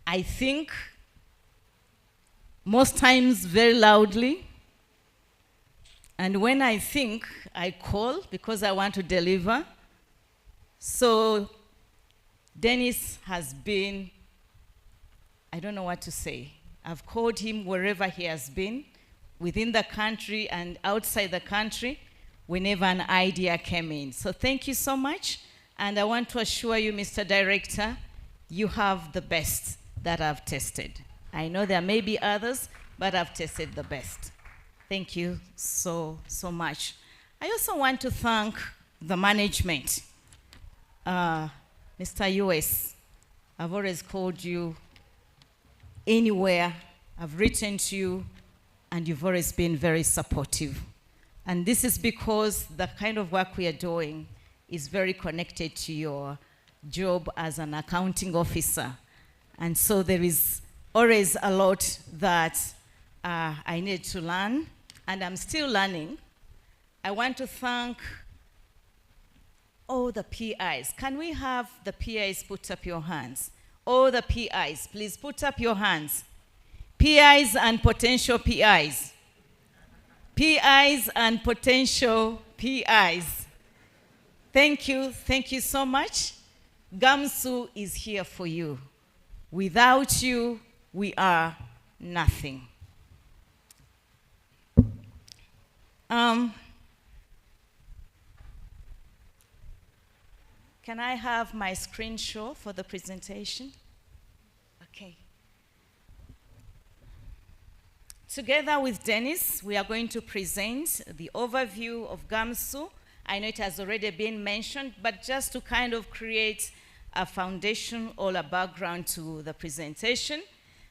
I think most times very loudly, and when I think, I call because I want to deliver. So Dennis has been, I don't know what to say. I've called him wherever he has been, within the country and outside the country, whenever an idea came in. So thank you so much. And I want to assure you, Mr. Director, you have the best that I've tested. I know there may be others, but I've tested the best. Thank you so much. I also want to thank the management. Mr. US, I've always called you anywhere. I've written to you, and you've always been very supportive. And this is because the kind of work we are doing is very connected to your job as an accounting officer. And so there is always a lot that I need to learn, and I'm still learning. I want to thank all the PIs. Can we have the PIs put up your hands? All the PIs, please put up your hands. PIs and potential PIs. PIs and potential PIs. Thank you so much. GAMSU is here for you. Without you, we are nothing. Can I have my screen show for the presentation? Okay. Together with Dennis, we are going to present the overview of GAMSU. I know it has already been mentioned, but just to kind of create a foundation or a background to the presentation,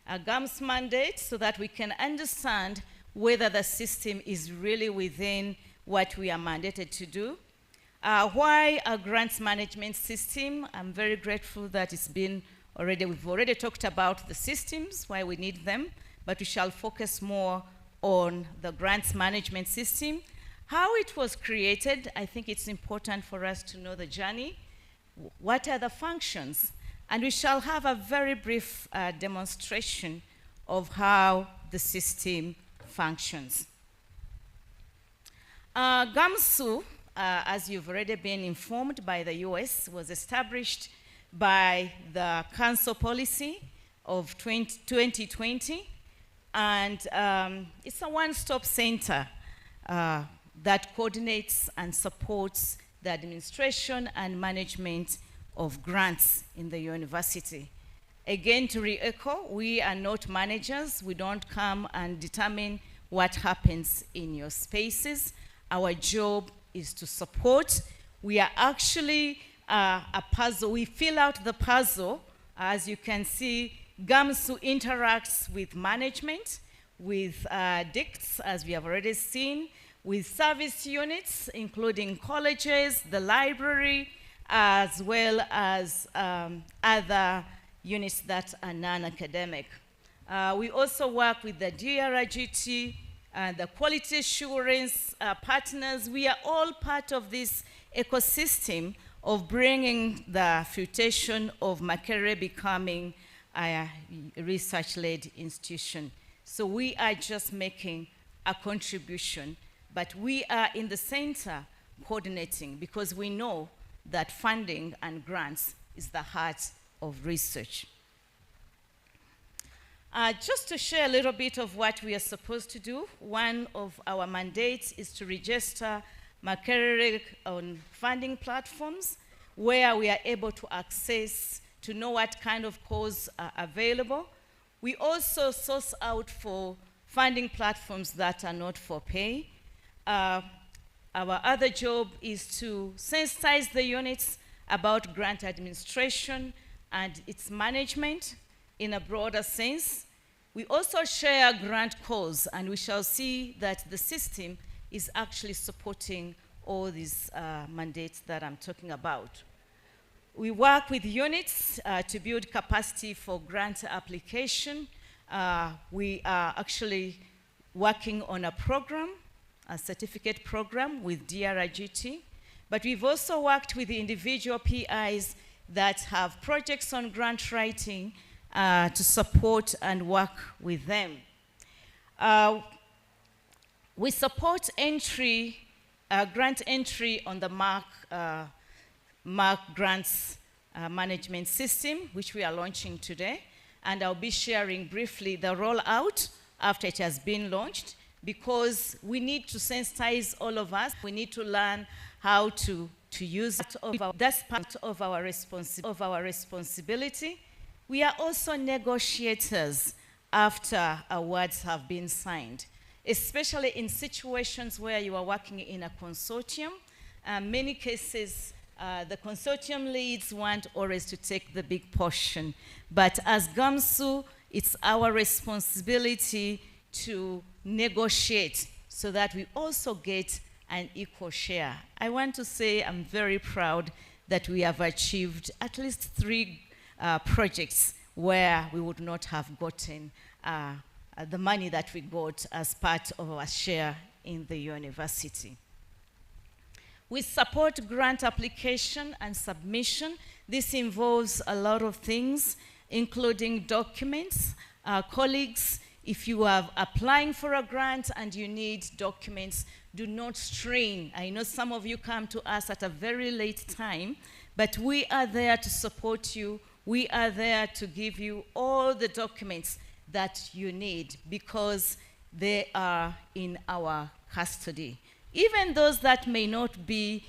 a GAMS mandate, so that we can understand whether the system is really within what we are mandated to do. Why a grants management system? I'm very grateful that it's been already, we've already talked about the systems, why we need them, but we shall focus more on the grants management system. How it was created, I think it's important for us to know the journey. What are the functions? And we shall have a very brief demonstration of how the system functions. GAMSU, as you've already been informed by the US, was established by the Council Policy of 2020, and it's a one-stop center that coordinates and supports the administration and management of grants in the university. Again, to re-echo, we are not managers. We don't come and determine what happens in your spaces. Our job is to support. We are actually a puzzle. We fill out the puzzle. As you can see, GAMSU interacts with management, with DICTS, as we have already seen, with service units, including colleges, the library, as well as other units that are non-academic. We also work with the DRGT, the quality assurance partners. We are all part of this ecosystem of bringing the fruition of Makerere becoming a research-led institution. So we are just making a contribution, but we are in the center coordinating, because we know that funding and grants is the heart of research. Just to share a little bit of what we are supposed to do, one of our mandates is to register Makerere on funding platforms where we are able to access, to know what kind of calls are available. We also source out for funding platforms that are not for pay. Our other job is to sensitize the units about grant administration and its management in a broader sense. We also share grant calls, and we shall see that the system is actually supporting all these mandates that I'm talking about. We work with units to build capacity for grant application. We are actually working on a program, a certificate program with DRGT, but we've also worked with the individual PIs that have projects on grant writing to support and work with them. We support entry, grant entry on the MAK grants management system, which we are launching today. And I'll be sharing briefly the rollout after it has been launched, because we need to sensitize all of us. We need to learn how to use it. That's part of our responsibility. We are also negotiators after awards have been signed, especially in situations where you are working in a consortium. Many cases, the consortium leads want always to take the big portion. But as GAMSU, it's our responsibility to negotiate so that we also get an equal share. I want to say I'm very proud that we have achieved at least 3 projects where we would not have gotten the money that we got as part of our share in the university. We support grant application and submission. This involves a lot of things, including documents. Colleagues, if you are applying for a grant and you need documents, do not strain. I know some of you come to us at a very late time, but we are there to support you. We are there to give you all the documents that you need because they are in our custody. Even those that may not be,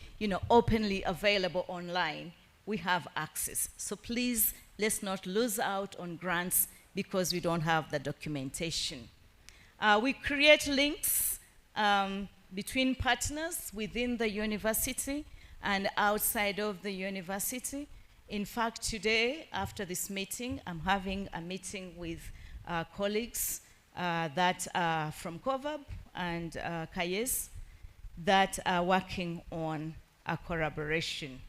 openly available online, we have access. So please, let's not lose out on grants because we don't have the documentation. We create links between partners within the university and outside of the university. In fact, today, after this meeting, I'm having a meeting with colleagues that are from COVAB and CAIES that are working on a collaboration.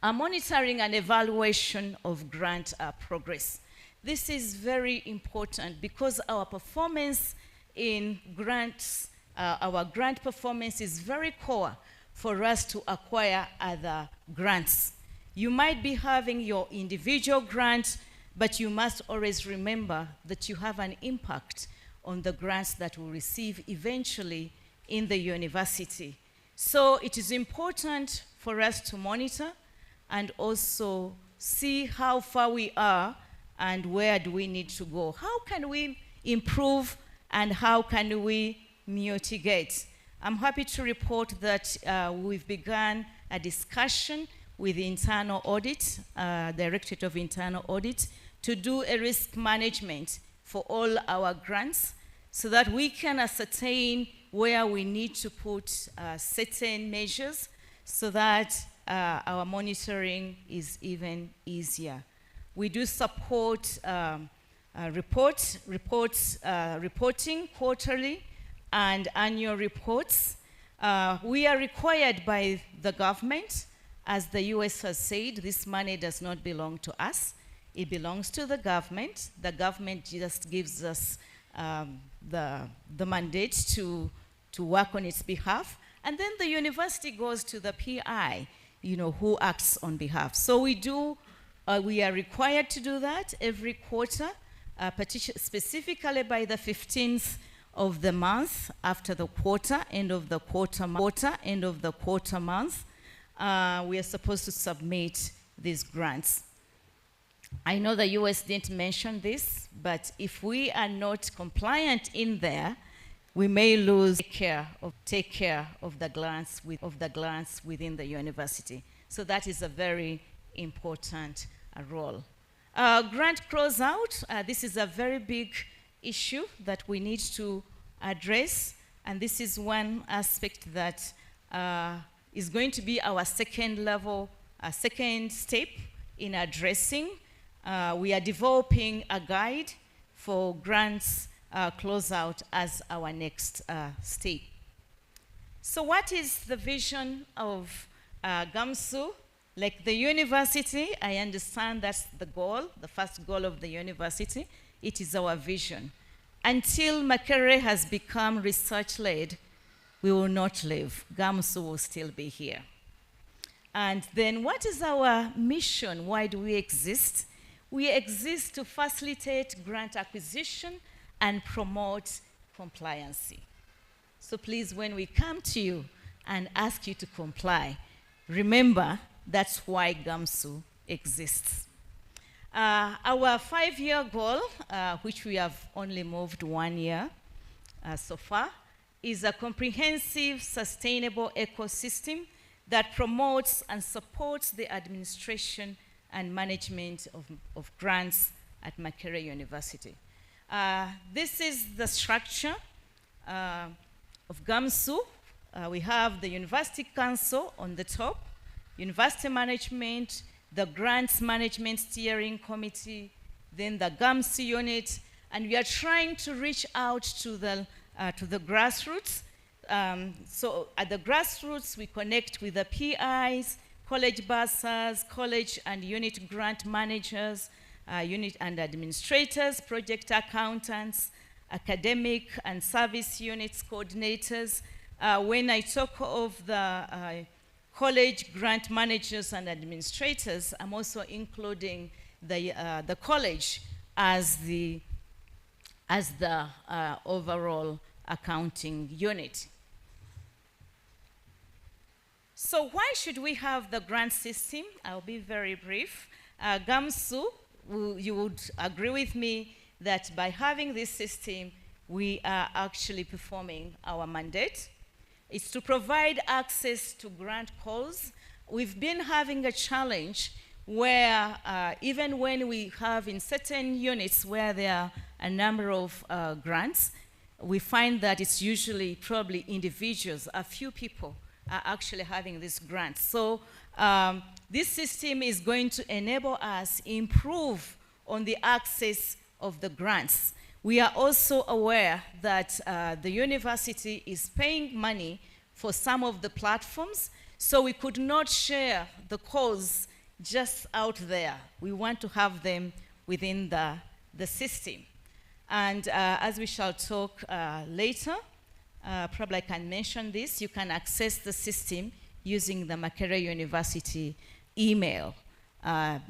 Monitoring and evaluation of grant progress. This is very important because our performance in grants, our grant performance is very core for us to acquire other grants. You might be having your individual grant, but you must always remember that you have an impact on the grants that will receive eventually in the university. So it is important for us to monitor and also see how far we are and where do we need to go. How can we improve and how can we mitigate? I'm happy to report that we've begun a discussion with the internal audit, Directorate of Internal Audit, to do a risk management for all our grants so that we can ascertain where we need to put certain measures so that our monitoring is even easier. We do support reporting quarterly and annual reports. We are required by the government. As the US has said, this money does not belong to us. It belongs to the government. The government just gives us the mandate to work on its behalf. And then the university goes to the PI, who acts on behalf. So we are required to do that every quarter, specifically by the 15th of the month after the quarter, end of the quarter month. We are supposed to submit these grants. I know the US didn't mention this, but if we are not compliant in there, we may lose take care of the grants within the university. So that is a very important role. Grant closeout, this is a very big issue that we need to address, and this is one aspect that is going to be our second step in addressing. We are developing a guide for grants closeout as our next step. So what is the vision of GAMSU? Like the university, I understand that's the goal, the first goal of the university. It is our vision. Until Makerere has become research-led, we will not leave. GAMSU will still be here. And then what is our mission? Why do we exist? We exist to facilitate grant acquisition and promote compliance. So please, when we come to you and ask you to comply, remember that's why GAMSU exists. Our 5-year goal, which we have only moved 1 year so far, is a comprehensive, sustainable ecosystem that promotes and supports the administration and management of grants at Makerere University. This is the structure of GAMSU. We have the University Council on the top, University Management, the Grants Management Steering Committee, then the GAMSU unit, and we are trying to reach out to the grassroots. So at the grassroots, we connect with the PIs, college bursars, college and unit grant managers, unit and administrators, project accountants, academic and service units coordinators. When I talk of the college grant managers and administrators, I'm also including the college as the overall accounting unit. So why should we have the grant system? I'll be very brief. GAMSU, you would agree with me that by having this system, we are actually performing our mandate. It's to provide access to grant calls. We've been having a challenge where even when we have in certain units where there are a number of grants, we find that it's usually probably individuals, a few people are actually having these grants. So this system is going to enable us improve on the access of the grants. We are also aware that the university is paying money for some of the platforms, so we could not share the calls just out there. We want to have them within the system. And as we shall talk later, probably I can mention this, you can access the system using the Makerere University email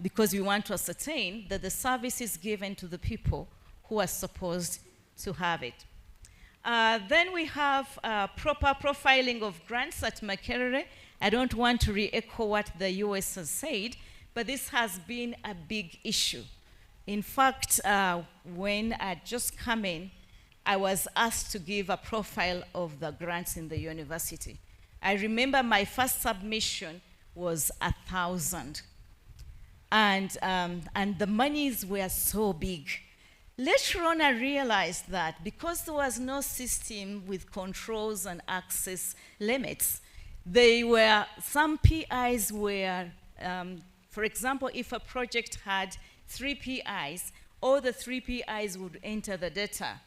because we want to ascertain that the service is given to the people who are supposed to have it. Then we have proper profiling of grants at Makerere. I don't want to re-echo what the US has said, but this has been a big issue. In fact, when I just come in, I was asked to give a profile of the grants in the university. I remember my first submission was 1,000. And the monies were so big. Later on, I realized that because there was no system with controls and access limits, some PIs were, for example, if a project had 3 PIs, all the 3 PIs would enter the data.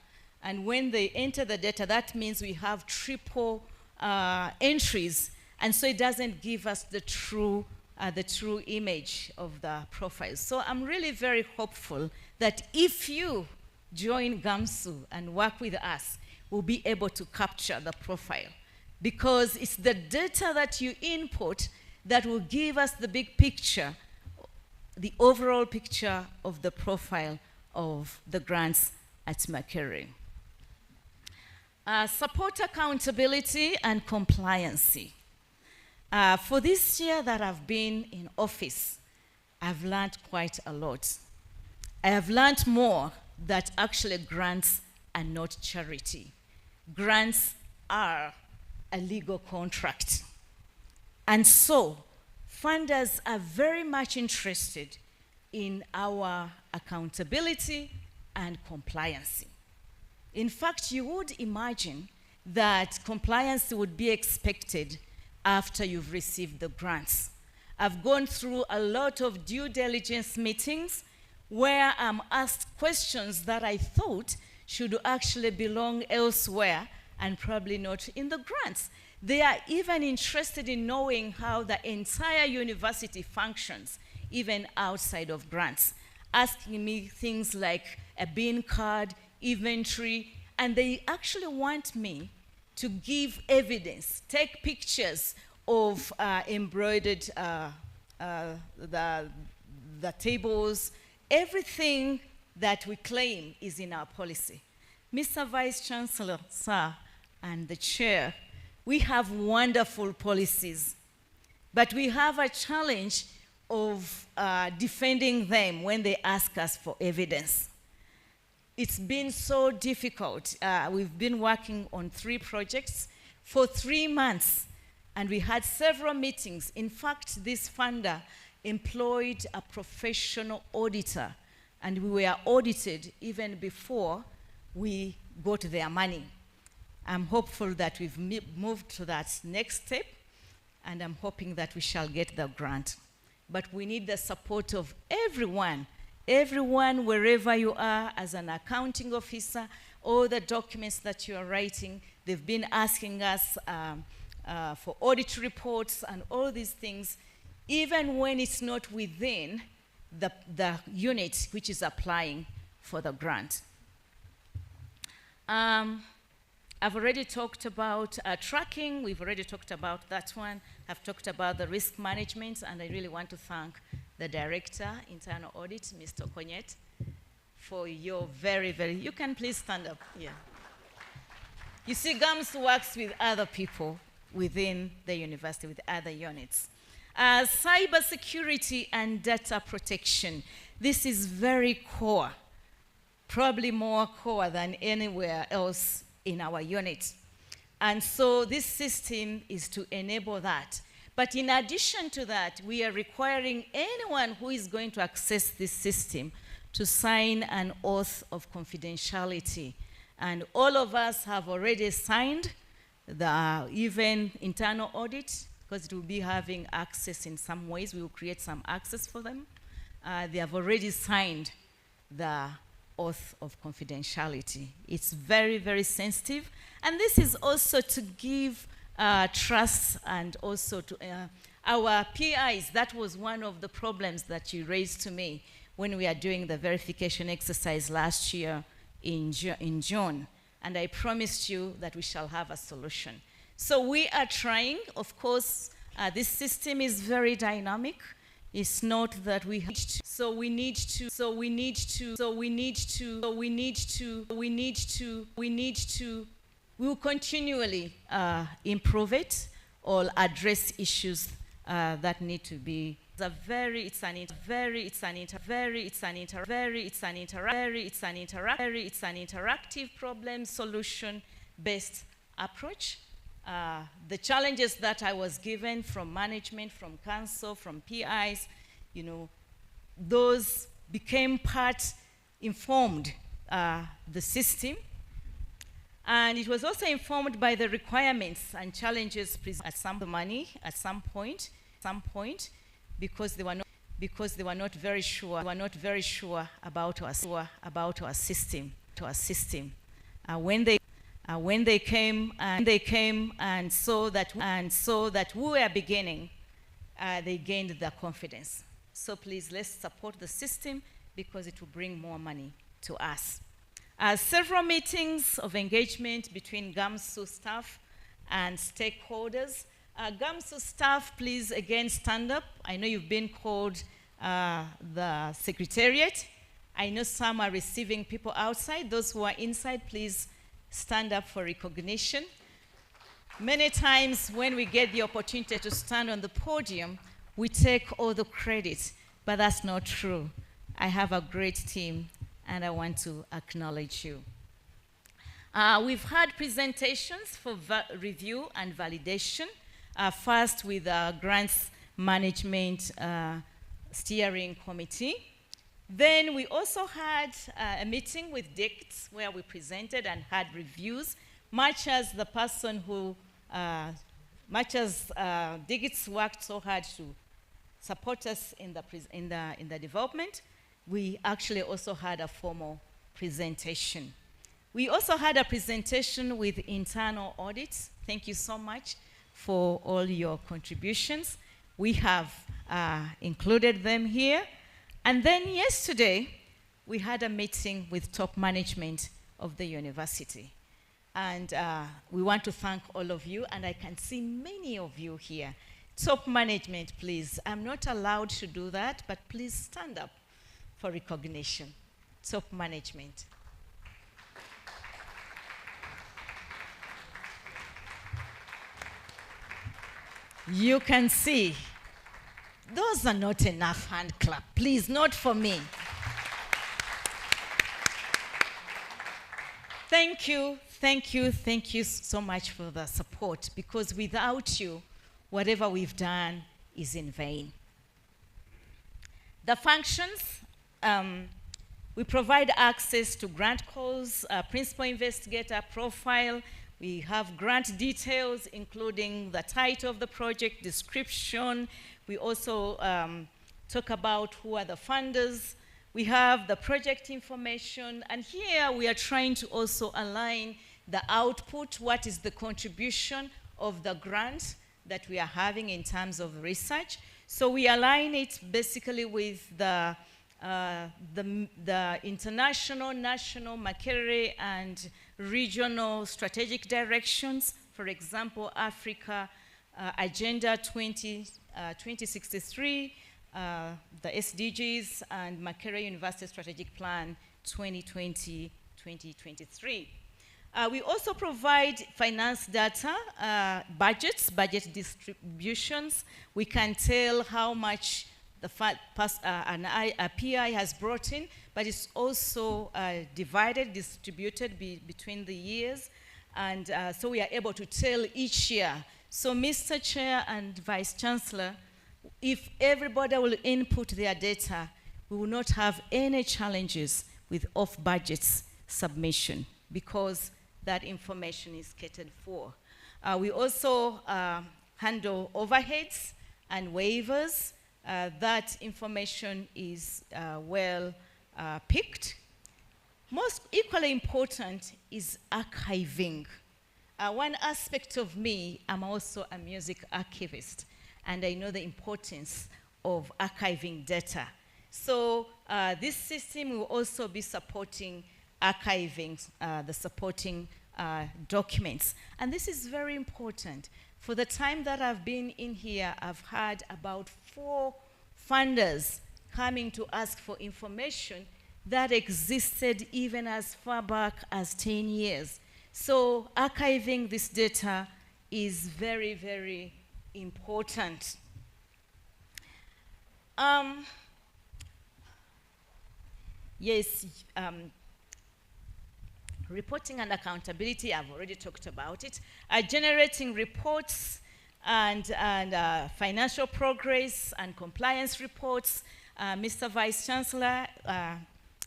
And when they enter the data, that means we have triple entries, and so it doesn't give us the true image of the profile. So I'm really very hopeful that if you join GAMSU and work with us, we'll be able to capture the profile, because it's the data that you input that will give us the big picture, the overall picture of the profile of the grants at Makerere. Support accountability and compliance. For this year that I've been in office, I've learned quite a lot. I have learned more that actually grants are not charity. Grants are a legal contract. And so, funders are very much interested in our accountability and compliance. In fact, you would imagine that compliance would be expected after you've received the grants. I've gone through a lot of due diligence meetings where I'm asked questions that I thought should actually belong elsewhere and probably not in the grants. They are even interested in knowing how the entire university functions, even outside of grants, asking me things like a bin card, inventory, and they actually want me to give evidence, take pictures of embroidered the tables, everything that we claim is in our policy. Mr. Vice Chancellor, sir, and the chair, we have wonderful policies, but we have a challenge of defending them when they ask us for evidence. It's been so difficult. We've been working on 3 projects for 3 months, and we had several meetings. In fact, this funder employed a professional auditor, and we were audited even before we got their money. I'm hopeful that we've moved to that next step, and I'm hoping that we shall get the grant. But we need the support of everyone, wherever you are as an accounting officer, all the documents that you are writing. They've been asking us for audit reports and all these things, even when it's not within the unit which is applying for the grant. I've already talked about tracking. We've already talked about that one. I've talked about the risk management, and I really want to thank the Director, Internal Audit, Mr. Konyet, for your you can please stand up. Yeah. You see, GAMSU works with other people within the university, with other units. Cyber security and data protection. This is very core, probably more core than anywhere else in our unit. And so this system is to enable that. But in addition to that, we are requiring anyone who is going to access this system to sign an oath of confidentiality. And all of us have already signed the even internal audit, because it will be having access in some ways. We will create some access for them. They have already signed the oath of confidentiality. It's very, very sensitive. And this is also to give trust, and also to our PIs. That was one of the problems that you raised to me when we are doing the verification exercise last year in June. And I promised you that we shall have a solution. So we are trying. Of course, this system is very dynamic. It's not that we have to, we will continually improve it or address issues that need to be. It's an interactive problem solution based approach. The challenges that I was given from management, from council, from PIs, those became informed the system. And it was also informed by the requirements and challenges at some point, because they were not very sure about our system. When they came and saw that we were beginning, they gained their confidence. So please, let's support the system, because it will bring more money to us. Several meetings of engagement between GAMSU staff and stakeholders. GAMSU staff, please again stand up. I know you've been called the Secretariat. I know some are receiving people outside. Those who are inside, please stand up for recognition. Many times when we get the opportunity to stand on the podium, we take all the credit, but that's not true. I have a great team, and I want to acknowledge you. We've had presentations for review and validation, first with the Grants Management Steering Committee. Then we also had a meeting with DICTS where we presented and had reviews, much as the person who, DICTS worked so hard to support us in the development. we actually also had a formal presentation. We also had a presentation with internal audits. Thank you so much for all your contributions. We have included them here. And then yesterday, we had a meeting with top management of the university. And we want to thank all of you, and I can see many of you here. Top management, please. I'm not allowed to do that, but please stand up for recognition. Top management. You can see, those are not enough hand clap. Please, not for me. Thank you, thank you, thank you so much for the support, because without you, whatever we've done is in vain. The functions, we provide access to grant calls, principal investigator profile. We have grant details, including the title of the project, description. We also talk about who are the funders. We have the project information, and here we are trying to also align the output, what is the contribution of the grant that we are having in terms of research. So we align it basically with the international, national, Makerere, and regional strategic directions. For example, Africa Agenda 2063, the SDGs, and Makerere University Strategic Plan 2020-2023. We also provide finance data, budget distributions. We can tell how much the a PI has brought in, but it's also distributed between the years. And so we are able to tell each year. So Mr. Chair and Vice Chancellor, if everybody will input their data, we will not have any challenges with off-budgets submission, because that information is catered for. We also handle overheads and waivers. That information is well picked. Most equally important is archiving. One aspect of me, I'm also a music archivist, and I know the importance of archiving data. So this system will also be supporting archiving the supporting documents. And this is very important. For the time that I've been in here, I've had about 4 funders coming to ask for information that existed even as far back as 10 years. So archiving this data is very, very important. Yes, reporting and accountability, I've already talked about it. Generating reports and financial progress and compliance reports. Mr. Vice Chancellor,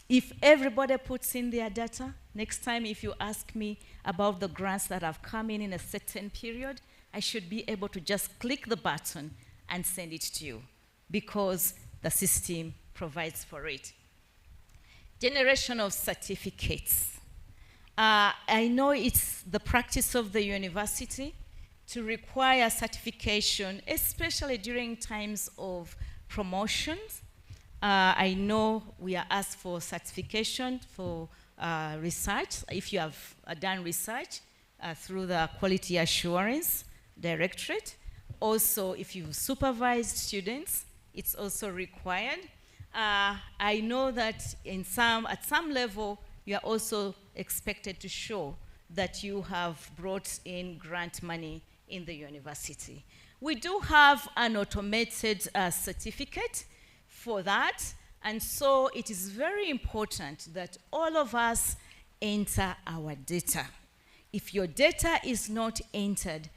if everybody puts in their data, next time if you ask me about the grants that have come in a certain period, I should be able to just click the button and send it to you, because the system provides for it. Generation of certificates. I know it's the practice of the university to require certification, especially during times of promotions. I know we are asked for certification for research, if you have done research through the Quality Assurance Directorate. Also, if you've supervised students, it's also required. I know that at some level, you are also expected to show that you have brought in grant money in the university. We do have an automated certificate for that, and so it is very important that all of us enter our data. If your data is not entered,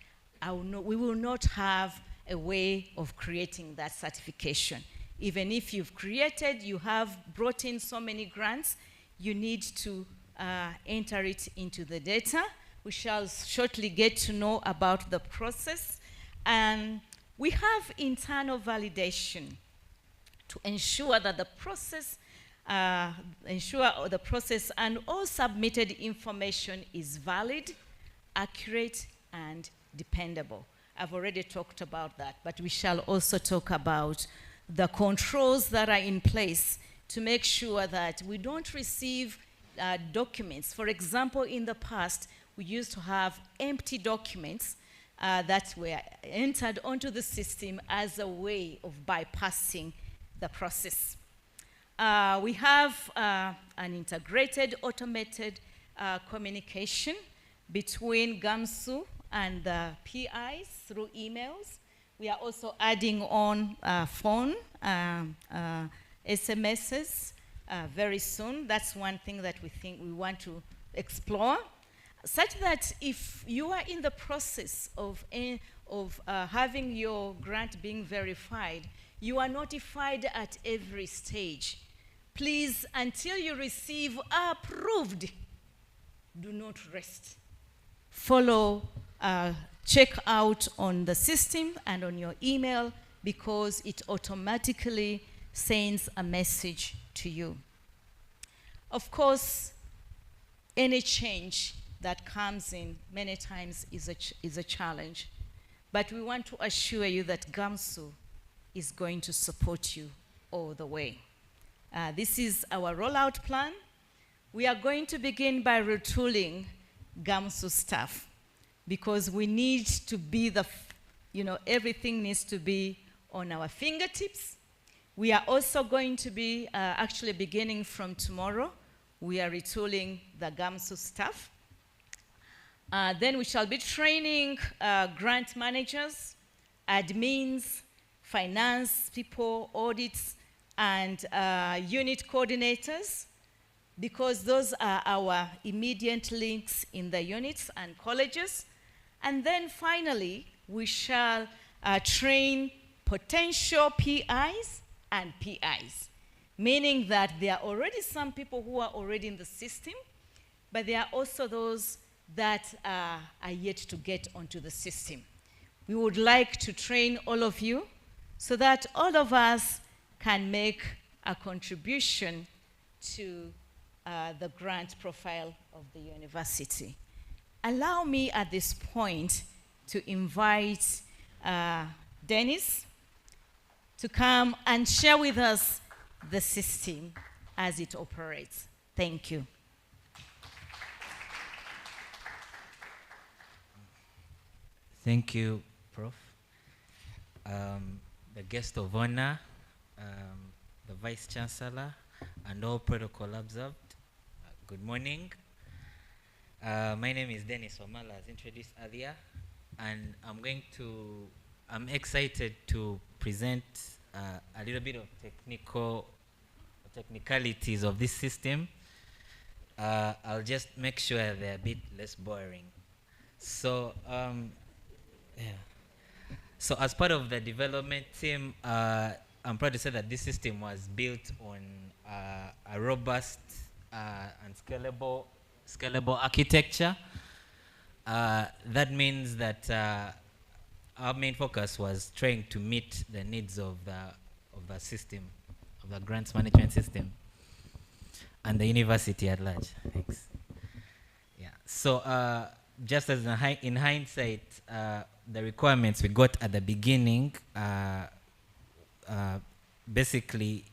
we will not have a way of creating that certification. Even if you've created, you have brought in so many grants, you need to enter it into the data. We shall shortly get to know about the process. And we have internal validation to ensure that the process ensure the process and all submitted information is valid, accurate, and dependable. I've already talked about that, but we shall also talk about the controls that are in place to make sure that we don't receive documents. For example, in the past, we used to have empty documents that were entered onto the system as a way of bypassing the process. We have an integrated, automated communication between GAMSU and the PIs through emails. We are also adding on phone, SMSs very soon. That's one thing that we think we want to explore, such that if you are in the process of having your grant being verified, you are notified at every stage. Please, until you receive approved, do not rest. Follow, check out on the system and on your email, because it automatically sends a message to you. Of course, any change that comes in many times is a challenge, but we want to assure you that GAMSU is going to support you all the way. This is our rollout plan. We are going to begin by retooling GAMSU staff, because we need to be everything needs to be on our fingertips. We are also going to be, actually beginning from tomorrow, we are retooling the GAMSU staff. Then we shall be training grant managers, admins, finance people, audits, and unit coordinators, because those are our immediate links in the units and colleges. And then finally, we shall train potential PIs and PIs, meaning that there are already some people who are already in the system, but there are also those that are yet to get onto the system. We would like to train all of you so that all of us can make a contribution to the grant profile of the university. Allow me at this point to invite Dennis to come and share with us the system as it operates. Thank you. Thank you, Prof. The guest of honor, the Vice Chancellor, and all protocol observed. Good morning. My name is Dennis Omala, as introduced earlier, and I'm excited to present a little bit of technicalities of this system. I'll just make sure they're a bit less boring. So, So as part of the development team, I'm proud to say that this system was built on a robust and scalable architecture. That means that our main focus was trying to meet the needs of the system, of the grants management system, and the university at large. Thanks. Yeah. So just as in hindsight, the requirements we got at the beginning basically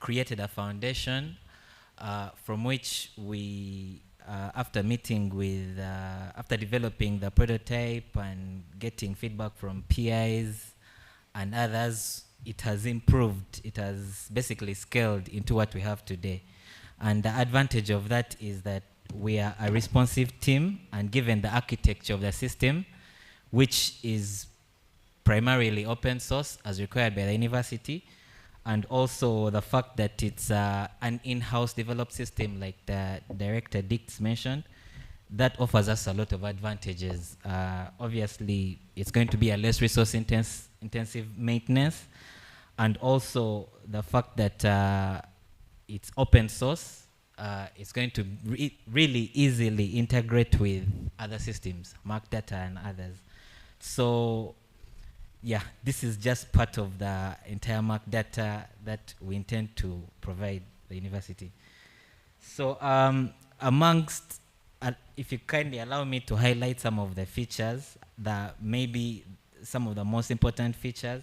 created a foundation from which we, after developing the prototype and getting feedback from PIs and others, it has improved. It has basically scaled into what we have today. And the advantage of that is that we are a responsive team, and given the architecture of the system, which is primarily open source as required by the university, and also the fact that it's an in-house developed system like the Director Dix mentioned, that offers us a lot of advantages. Obviously, it's going to be a less resource intensive maintenance, and also the fact that it's open source, it's going to really easily integrate with other systems, MarkData and others. So yeah, this is just part of the entire MAC data that we intend to provide the university. So amongst, if you kindly allow me to highlight some of the features, that maybe some of the most important features.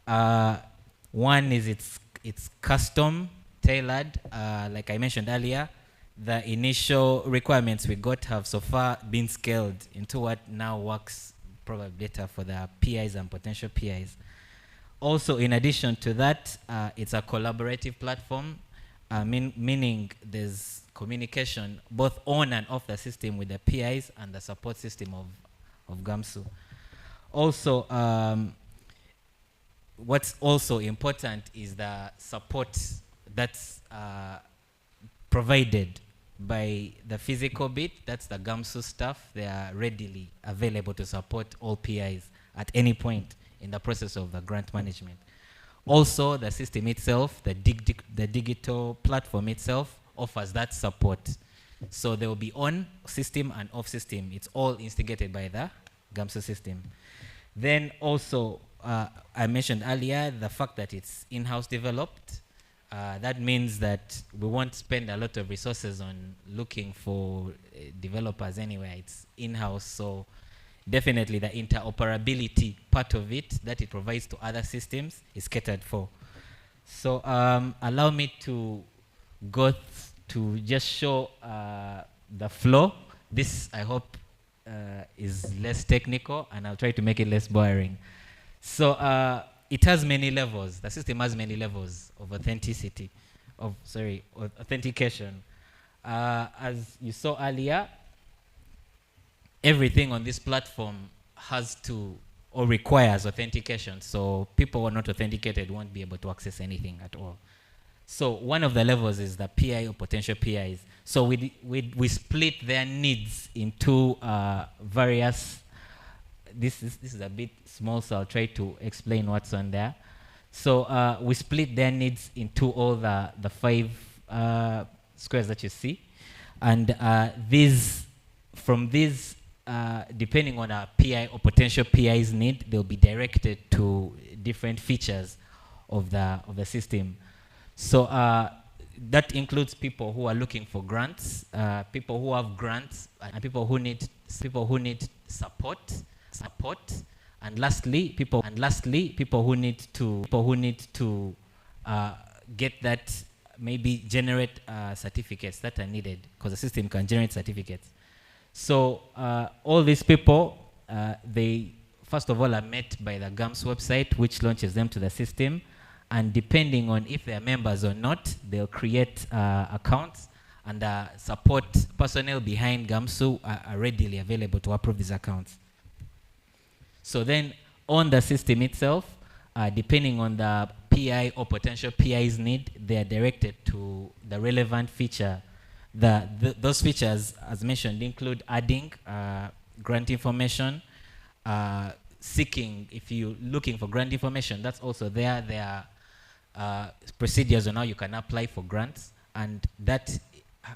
One is it's custom tailored. Like I mentioned earlier, the initial requirements we got have so far been scaled into what now works probably better for the PIs and potential PIs. Also, in addition to that, it's a collaborative platform, meaning there's communication both on and off the system with the PIs and the support system of GAMSU. Also, what's also important is the support that's provided by the physical bit. That's the GAMSU staff. They are readily available to support all PIs at any point in the process of the grant management. Also, the system itself, the digital platform itself, offers that support. So there will be on system and off system. It's all instigated by the GAMSU system. Then also, I mentioned earlier the fact that it's in-house developed. That means that we won't spend a lot of resources on looking for developers anywhere. It's in-house, so definitely the interoperability part of it that it provides to other systems is catered for. So allow me to go to just show the flow. This, I hope, is less technical, and I'll try to make it less boring. So it has many levels. The system has many levels of authentication. As you saw earlier, everything on this platform has to or requires authentication. So people who are not authenticated won't be able to access anything at all. So one of the levels is the PI or potential PIs. So we split their needs into various. This is a bit small, so I'll try to explain what's on there. So we split their needs into all the 5 squares that you see, and from these, depending on our PI or potential PI's need, they'll be directed to different features of the system. So that includes people who are looking for grants, people who have grants, and people who need support, and lastly people who need to get that, maybe generate certificates that are needed, because the system can generate certificates. So all these people, they first of all are met by the GAMS website, which launches them to the system, and depending on if they're members or not, they'll create accounts, and the support personnel behind GAMSU are readily available to approve these accounts. So then on the system itself, depending on the PI or potential PI's need, they are directed to the relevant feature. Those features, as mentioned, include adding grant information, seeking, if you're looking for grant information, that's also there. There are procedures on how you can apply for grants, and that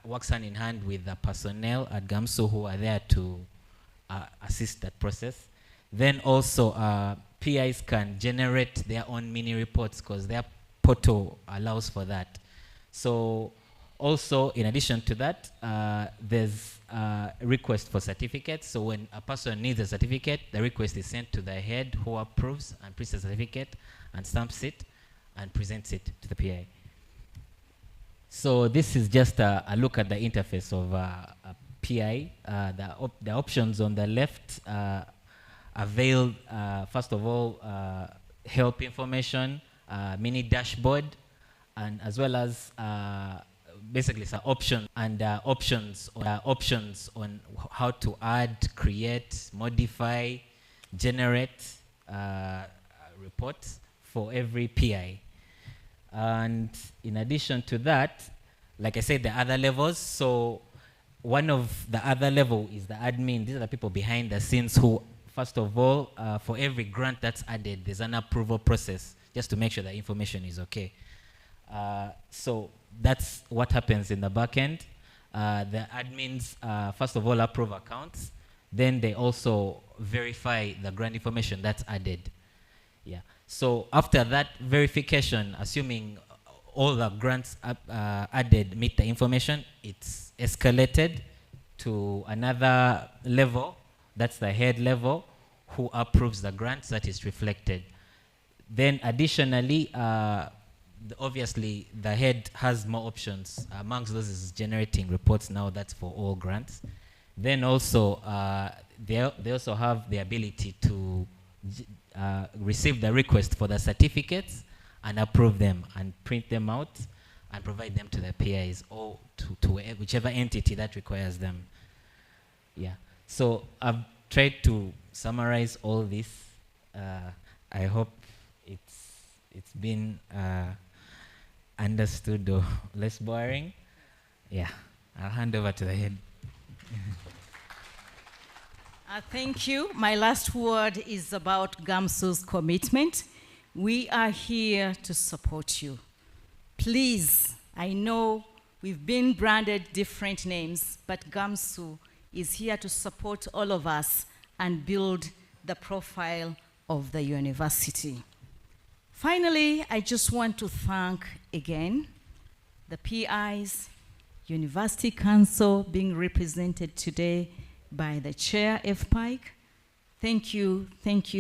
works hand in hand with the personnel at GAMSU who are there to assist that process. Then also PIs can generate their own mini reports because their portal allows for that. So also, in addition to that, there's a request for certificates. So when a person needs a certificate, the request is sent to the head, who approves and prints the certificate and stamps it and presents it to the PI. So this is just a look at the interface of a PI. The options on the left avail, first of all, help information, mini dashboard, and as well as basically some options and options on how to add, create, modify, generate reports for every PI. And in addition to that, like I said, the other levels. So one of the other level is the admin. These are the people behind the scenes who, first of all, for every grant that's added, there's an approval process just to make sure the information is okay. So that's what happens in the back end. The admins, first of all, approve accounts. Then they also verify the grant information that's added. Yeah. So after that verification, assuming all the grants added meet the information, it's escalated to another level, that's the head level, who approves the grants that is reflected. Then additionally, obviously the head has more options. Amongst those is generating reports now, that's for all grants. Then also, they also have the ability to receive the request for the certificates and approve them and print them out and provide them to the PIs or to whichever entity that requires them. Yeah. So I've tried to summarize all this. I hope it's been understood or less boring. Yeah. I'll hand over to the head. Thank you. My last word is about GAMSU's commitment. We are here to support you. Please, I know we've been branded different names, but GAMSU is here to support all of us and build the profile of the university. Finally, I just want to thank again the PIs, University Council being represented today by the Chair, F. Pike. Thank you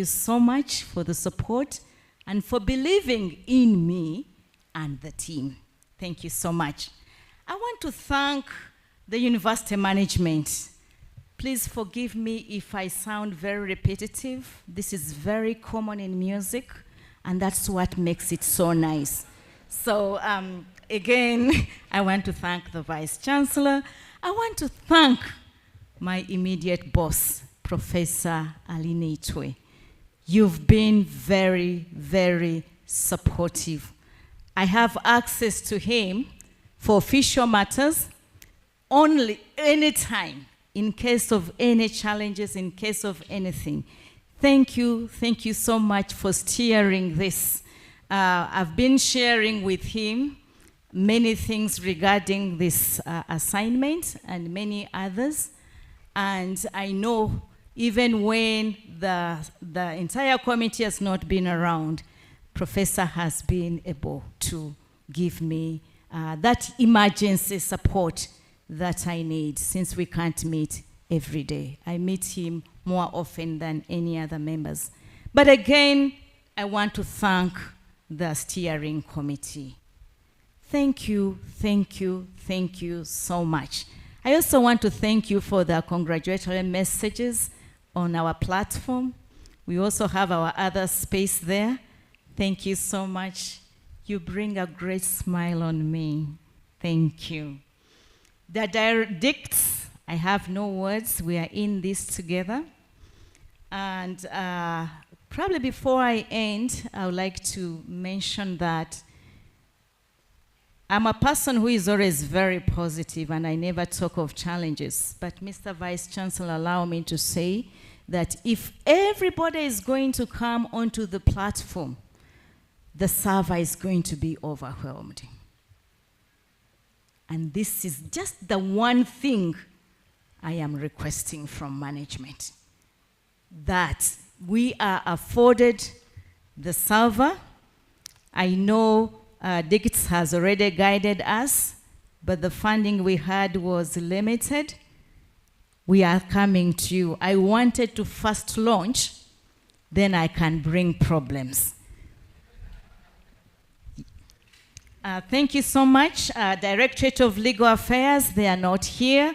so much for the support and for believing in me and the team. Thank you so much. I want to thank the university management. Please forgive me if I sound very repetitive. This is very common in music, and that's what makes it so nice. So again, I want to thank the Vice Chancellor. I want to thank my immediate boss, Professor Aline Itwe. You've been very, very supportive. I have access to him for official matters only anytime, in case of any challenges, in case of anything. Thank you so much for steering this. I've been sharing with him many things regarding this assignment and many others. And I know even when the entire committee has not been around, Professor has been able to give me that emergency support that I need, since we can't meet every day. I meet him more often than any other members. But again, I want to thank the steering committee. Thank you so much. I also want to thank you for the congratulatory messages on our platform. We also have our other space there. Thank you so much. You bring a great smile on me. Thank you. The verdicts, I have no words. We are in this together. And probably before I end, I would like to mention that I'm a person who is always very positive, and I never talk of challenges. But Mr. Vice Chancellor, allow me to say that if everybody is going to come onto the platform, the server is going to be overwhelmed. And this is just the one thing I am requesting from management, that we are afforded the server. I know Dix has already guided us, but the funding we had was limited. We are coming to you. I wanted to first launch, then I can bring problems. Thank you so much. Directorate of Legal Affairs, they are not here.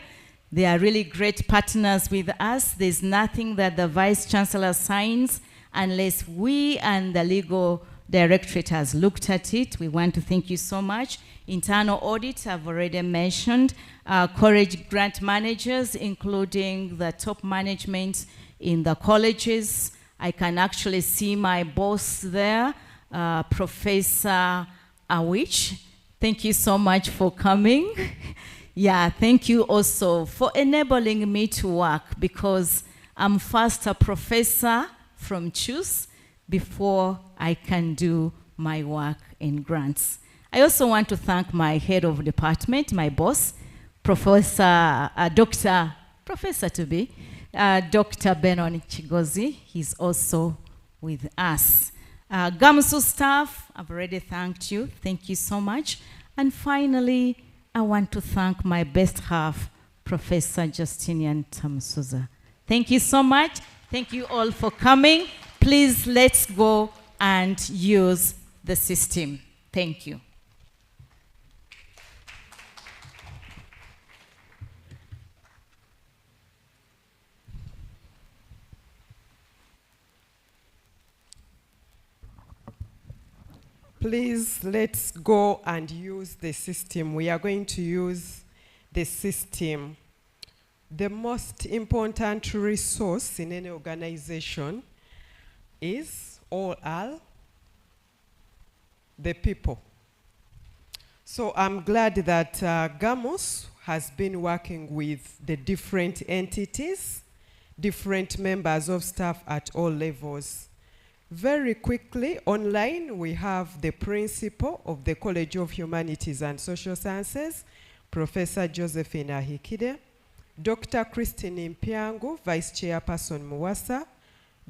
They are really great partners with us. There's nothing that the Vice Chancellor signs unless we and the Legal Directorate has looked at it. We want to thank you so much. Internal audit, I've already mentioned. College grant managers, including the top management in the colleges. I can actually see my boss there, Professor Awich. Thank you so much for coming. Yeah, thank you also for enabling me to work, because I'm first a professor from CHUS before I can do my work in grants. I also want to thank my head of department, my boss, Professor Dr. Benon Chigozi. He's also with us. GAMSU staff, I've already thanked you. Thank you so much. And finally, I want to thank my best half, Professor Justinian Tamusuza. Thank you so much. Thank you all for coming. Please, let's go and use the system. Thank you. Please, let's go and use the system. We are going to use the system. The most important resource in any organization is or are the people. So I'm glad that GAMUS has been working with the different entities, different members of staff at all levels. Very quickly, online, we have the principal of the College of Humanities and Social Sciences, Professor Josephine Ahikide, Dr. Christine Mpiangu, Vice Chairperson Muwasa,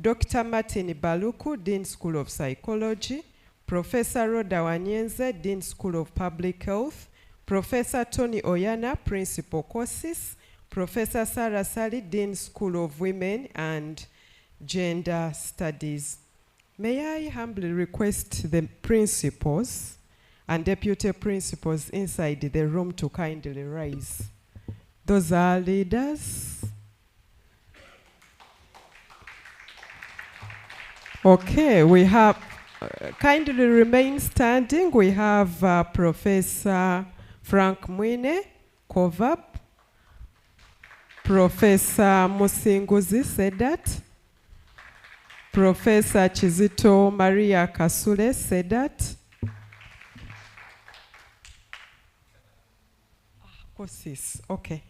Dr. Martin Baluku, Dean School of Psychology, Professor Rhoda Wanyenze, Dean School of Public Health, Professor Tony Oyana, Principal Courses, Professor Sarah Sali, Dean School of Women and Gender Studies. May I humbly request the principals and deputy principals inside the room to kindly rise. Those are leaders. Okay, we have, kindly remain standing. We have Professor Frank Mwine, COVAP, Professor Musinguzi Sedat, Professor Chizito Maria Kasule Sedat, courses, okay.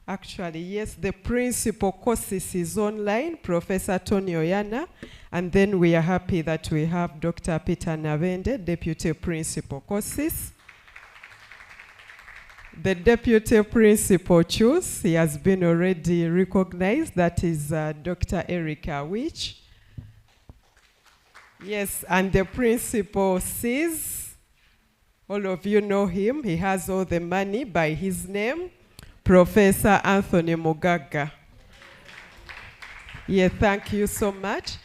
Actually, yes, the principal courses is online, Professor Tony Oyana, and then we are happy that we have Dr. Peter Navende, Deputy Principal Courses. The Deputy Principal choose, he has been already recognized, that is Dr. Eric Awich. Yes, and the principal sees, all of you know him, he has all the money by his name, Professor Anthony Mugaga. Yeah, thank you so much.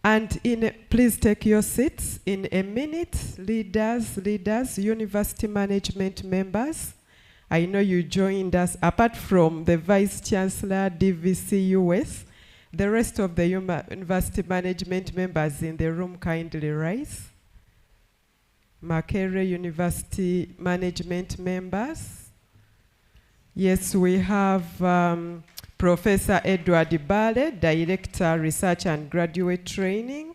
And please take your seats. In a minute, leaders, university management members, I know you joined us, apart from the Vice Chancellor, DVC US, the rest of the university management members in the room kindly rise. Makerere University management members. Yes, we have Professor Edward Bale, Director, Research and Graduate Training.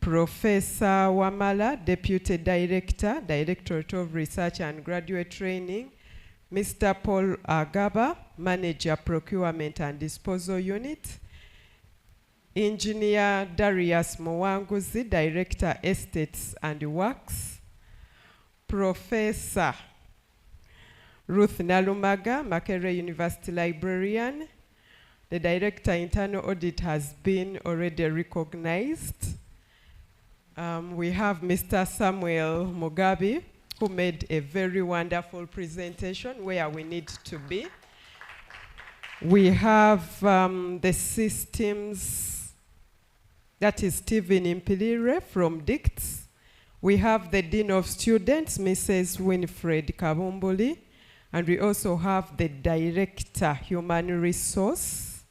Professor Wamala, Deputy Director, Directorate of Research and Graduate Training. Mr. Paul Agaba, Manager, Procurement and Disposal Unit. Engineer Darius Mwanguzi, Director, Estates and Works. Professor Ruth Nalumaga, Makerere University Librarian. The Director, Internal Audit has been already recognized. We have Mr. Samuel Mugabe, who made a very wonderful presentation where we need to be. We have the systems, that is Stephen Impilire from DICTS. We have the Dean of Students, Mrs. Winfred Kabumbuli. And we also have the Director, Human Resource,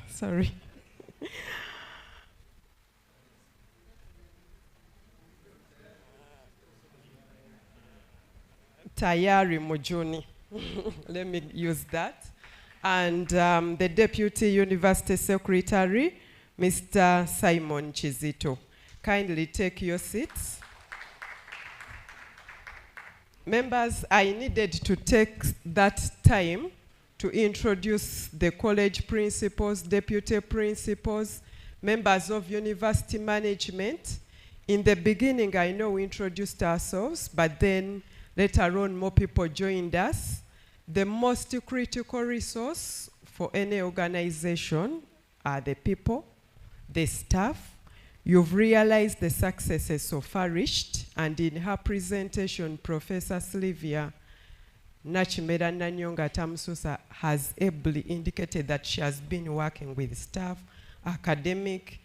sorry. Tayari Mujuni. Let me use that. And the Deputy University Secretary, Mr. Simon Chizito. Kindly take your seats. Members, I needed to take that time to introduce the college principals, deputy principals, members of university management. In the beginning, I know we introduced ourselves, but then later on, more people joined us. The most critical resource for any organization, are the people, the staff. You've realized the successes so far reached, and in her presentation, Professor Sylvia Nachimera Nanyonga Tamsusa has ably indicated that she has been working with staff, academic,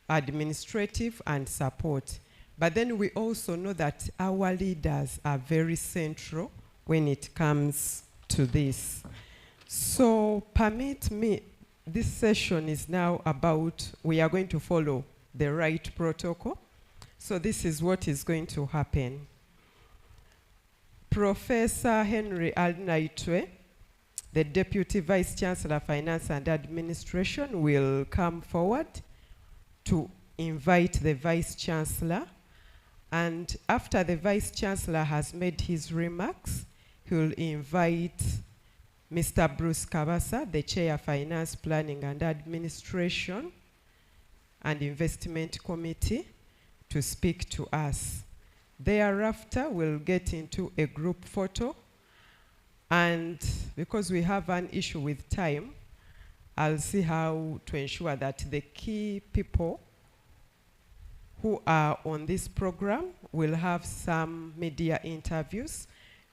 administrative, and support. But then we also know that our leaders are very central when it comes to this. So permit me, this session is now about, we are going to follow the right protocol. So this is what is going to happen. Professor Henry Alnaitwe, the Deputy Vice Chancellor of Finance and Administration, will come forward to invite the Vice Chancellor. And after the Vice Chancellor has made his remarks, he will invite Mr. Bruce Kabasa, the Chair of Finance, Planning and Administration and Investment Committee, to speak to us. Thereafter, we'll get into a group photo. And because we have an issue with time, I'll see how to ensure that the key people who are on this program will have some media interviews,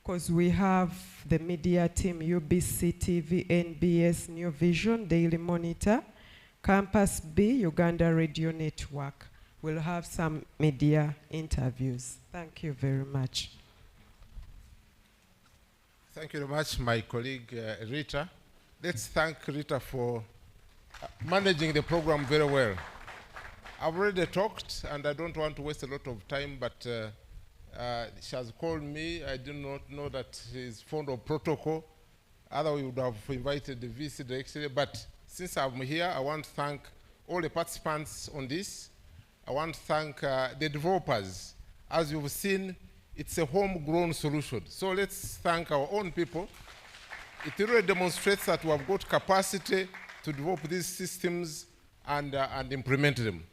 because we have the media team, UBC TV, NBS, New Vision, Daily Monitor, Campus B, Uganda Radio Network. We'll have some media interviews. Thank you very much. Thank you very much, my colleague Rita. Let's thank Rita for managing the program very well. I've already talked, and I don't want to waste a lot of time, but she has called me. I do not know that she's fond of protocol. Otherwise, we would have invited the VC directly. But since I'm here, I want to thank all the participants on this. I want to thank the developers. As you've seen, it's a homegrown solution. So let's thank our own people. It really demonstrates that we have got capacity to develop these systems and implement them.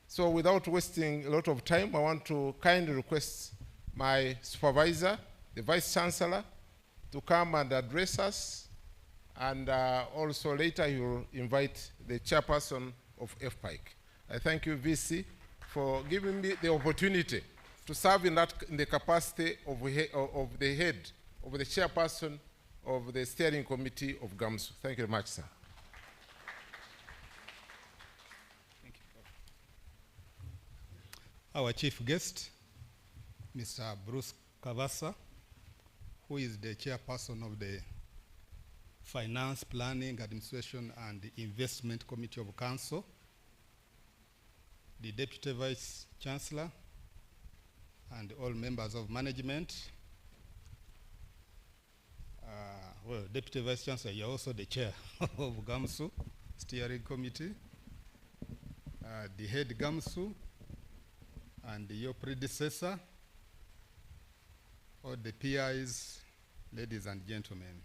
So without wasting a lot of time, I want to kindly request my supervisor, the Vice Chancellor, to come and address us. And also later he will invite the chairperson of FPIC. I thank you, VC, for giving me the opportunity to serve in the capacity of the head, of the chairperson of the steering committee of GAMSU. Thank you very much, sir. Thank you. Our chief guest, Mr. Bruce Kabasa, who is the chairperson of the Finance, Planning, Administration, and Investment Committee of Council, the Deputy Vice Chancellor, and all members of management. Well, Deputy Vice Chancellor, you're also the chair of GAMSU Steering Committee, the head GAMSU, and your predecessor, all the PIs, ladies and gentlemen.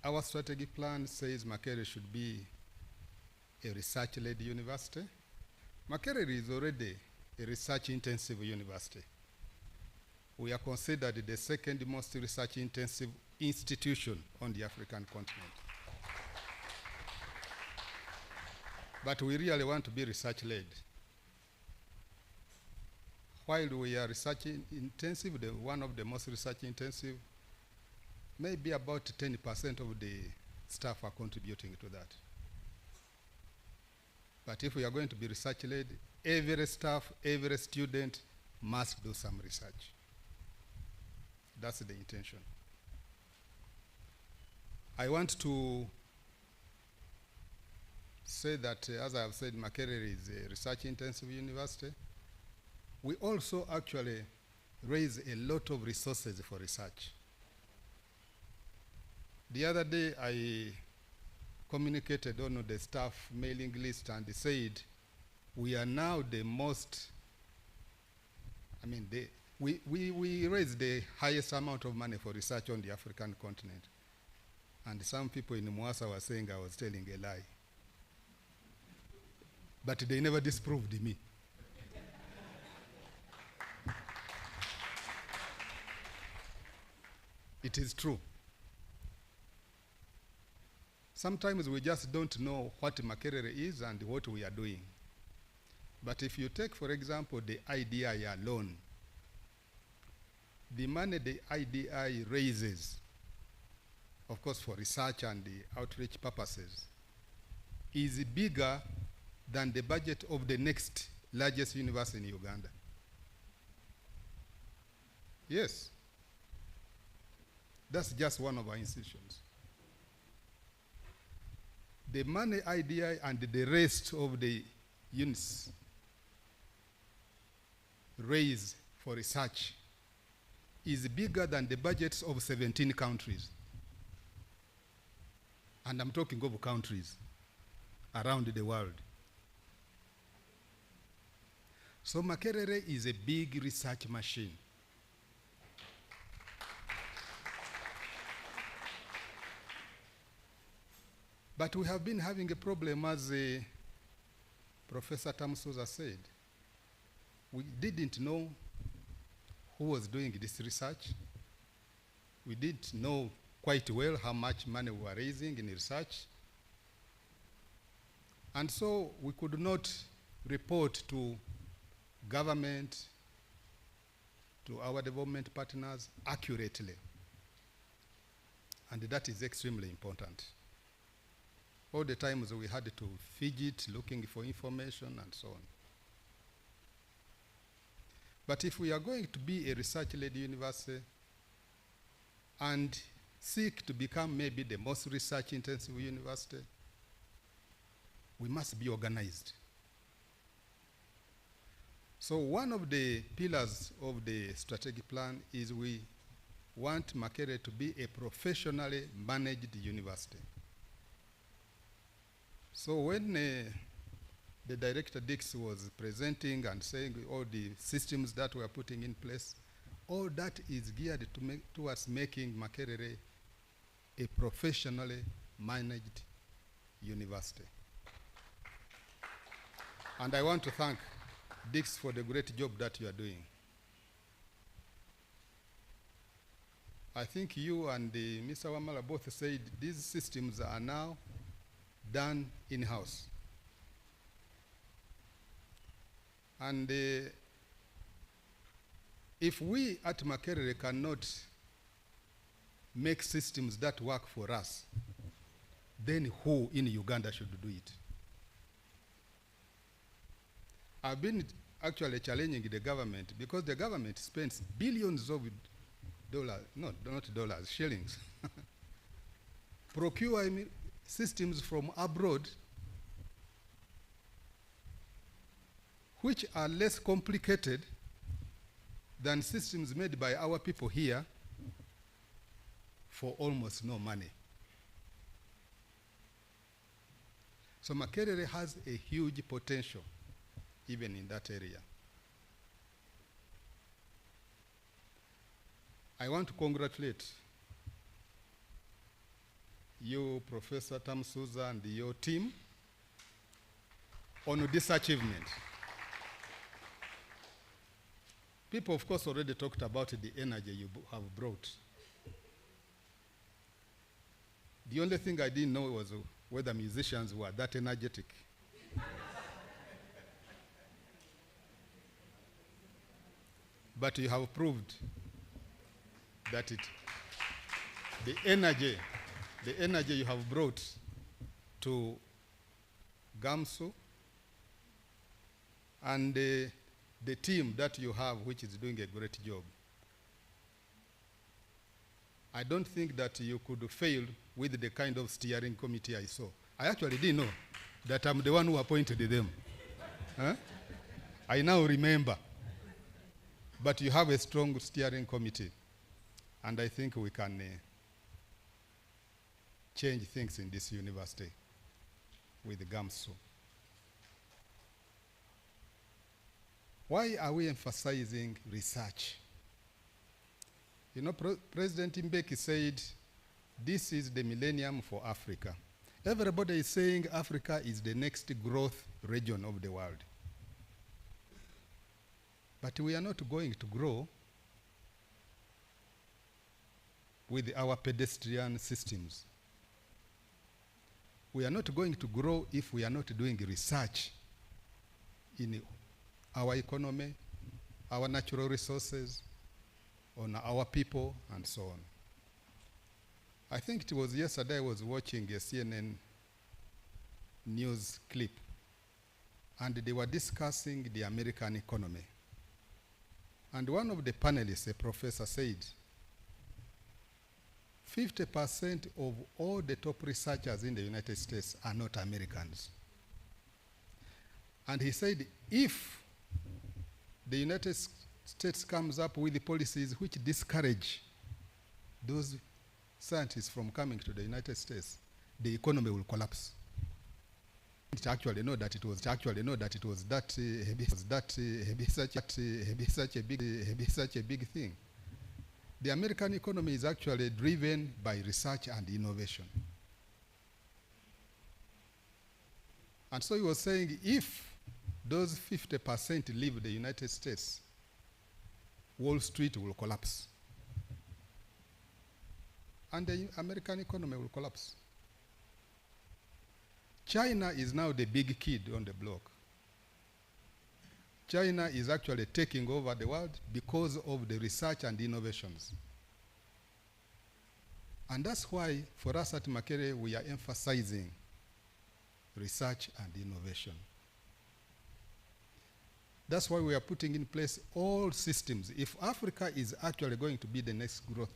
Our strategic plan says Makerere should be a research-led university. Makerere is already a research-intensive university. We are considered the second most research-intensive institution on the African continent. But we really want to be research-led. While we are research-intensive, one of the most research-intensive, maybe about 10% of the staff are contributing to that. But if we are going to be research-led, every staff, every student must do some research. That's the intention. I want to say that, as I have said, Makerere is a research-intensive university. We also actually raise a lot of resources for research. The other day, I communicated on the staff mailing list, and they said, we are now the most, we raise the highest amount of money for research on the African continent. And some people in Mwasa were saying I was telling a lie. But they never disproved me. It is true. sometimes we just don't know what Makerere is and what we are doing. But if you take, for example, the IDI alone, the money the IDI raises, of course for research and the outreach purposes, is bigger than the budget of the next largest university in Uganda. Yes. That's just one of our institutions. The money IDI and the rest of the units raised for research is bigger than the budgets of 17 countries. And I'm talking of countries around the world. So Makerere is a big research machine. But we have been having a problem, as Professor Tamsuza said. We didn't know who was doing this research. We didn't know quite well how much money we were raising in research. And so we could not report to government, to our development partners accurately. And that is extremely important. All the times we had to fidget looking for information and so on. But if we are going to be a research-led university and seek to become maybe the most research-intensive university, we must be organized. So one of the pillars of the strategic plan is we want Makerere to be a professionally managed university. So when the Director Dix was presenting and saying all the systems that we are putting in place, all that is geared towards making Makerere a professionally managed university. And I want to thank Dix for the great job that you are doing. I think you and Mr. Wamala both said these systems are now done in-house. And if we at Makerere cannot make systems that work for us, then who in Uganda should do it? I've been actually challenging the government because the government spends billions of dollars, no, not dollars, shillings, procuring systems from abroad which are less complicated than systems made by our people here for almost no money. So Makerere has a huge potential even in that area. I want to congratulate you, Professor Tamsuza, and your team on this achievement. People, of course, already talked about the energy you have brought. The only thing I didn't know was whether musicians were that energetic. But you have proved that the energy you have brought to GAMSU and the team that you have, which is doing a great job. I don't think that you could fail with the kind of steering committee I saw. I actually didn't know that I'm the one who appointed them. Huh? I now remember. But you have a strong steering committee, and I think we can change things in this university with GAMSU. Why are we emphasizing research? You know, President Mbeki said, this is the millennium for Africa. Everybody is saying Africa is the next growth region of the world. But we are not going to grow with our pedestrian systems. we are not going to grow if we are not doing research in our economy, our natural resources, on our people, and so on. I think it was yesterday I was watching a CNN news clip, and they were discussing the American economy. And one of the panelists, a professor, said 50% of all the top researchers in the United States are not Americans. And he said, if the United States comes up with the policies which discourage those scientists from coming to the United States, the economy will collapse. To actually know that it was such a big thing. The American economy is actually driven by research and innovation. And so he was saying, if those 50% leave the United States, Wall Street will collapse. And the American economy will collapse. China is now the big kid on the block. China is actually taking over the world because of the research and innovations. And that's why, for us at Makerere, we are emphasizing research and innovation. That's why we are putting in place all systems. If Africa is actually going to be the next growth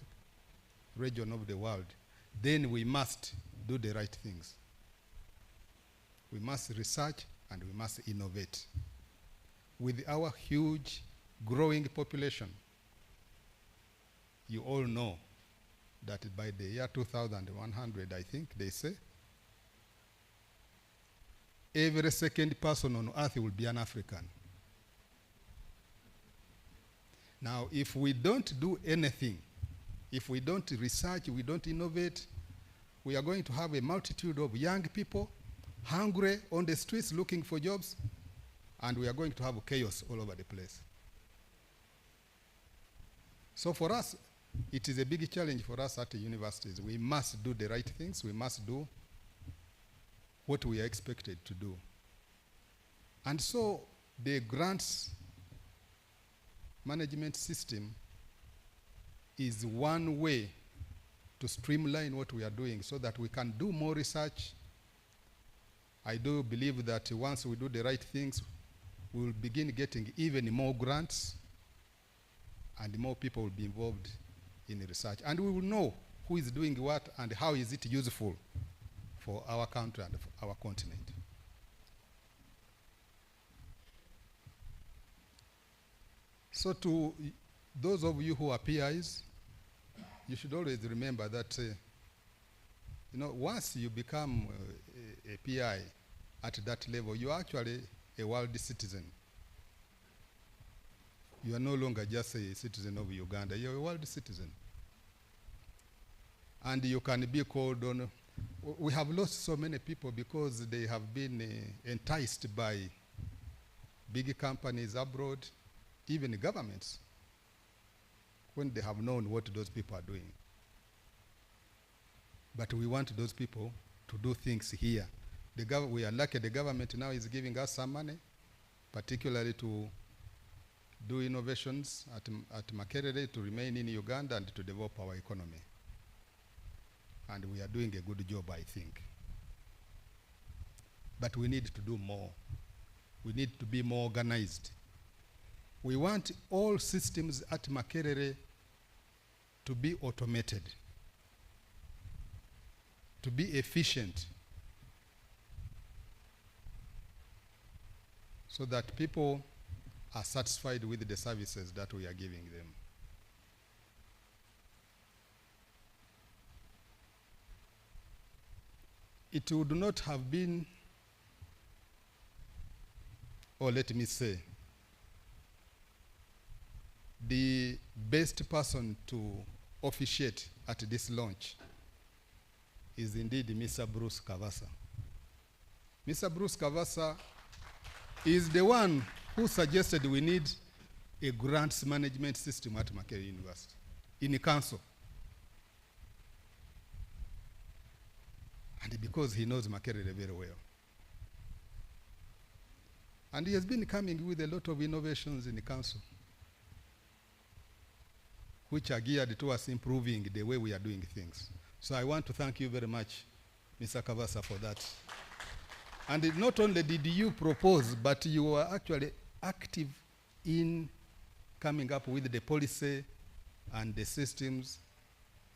region of the world, then we must do the right things. We must research and we must innovate. With our huge growing population, you all know that by the year 2100, I think they say, every second person on earth will be an African. Now, if we don't do anything, if we don't research, we don't innovate, we are going to have a multitude of young people hungry on the streets looking for jobs, and we are going to have chaos all over the place. So for us, it is a big challenge for us at the universities. We must do the right things. We must do what we are expected to do. And so the grants management system is one way to streamline what we are doing so that we can do more research. I do believe that once we do the right things, we will begin getting even more grants, and more people will be involved in research. And we will know who is doing what and how is it useful for our country and for our continent. So to those of you who are PIs, you should always remember that once you become a PI at that level, you are actually a world citizen. You are no longer just a citizen of Uganda, you are a world citizen. And you can be called on. We have lost so many people because they have been enticed by big companies abroad, even governments, when they have known what those people are doing. But we want those people to do things here. We are lucky the government now is giving us some money, particularly to do innovations at Makerere, to remain in Uganda and to develop our economy. And we are doing a good job, I think. But we need to do more. We need to be more organized. We want all systems at Makerere to be automated, to be efficient, so that people are satisfied with the services that we are giving them. It would not have been, or let me say, the best person to officiate at this launch is indeed Mr. Bruce Kavasa. Mr. Bruce Kavasa is the one who suggested we need a grants management system at Makerere University in the council. and because he knows Makerere very well. And he has been coming with a lot of innovations in the council, which are geared towards improving the way we are doing things. So I want to thank you very much, Mr. Kavasa, for that. And not only did you propose, but you were actually active in coming up with the policy and the systems,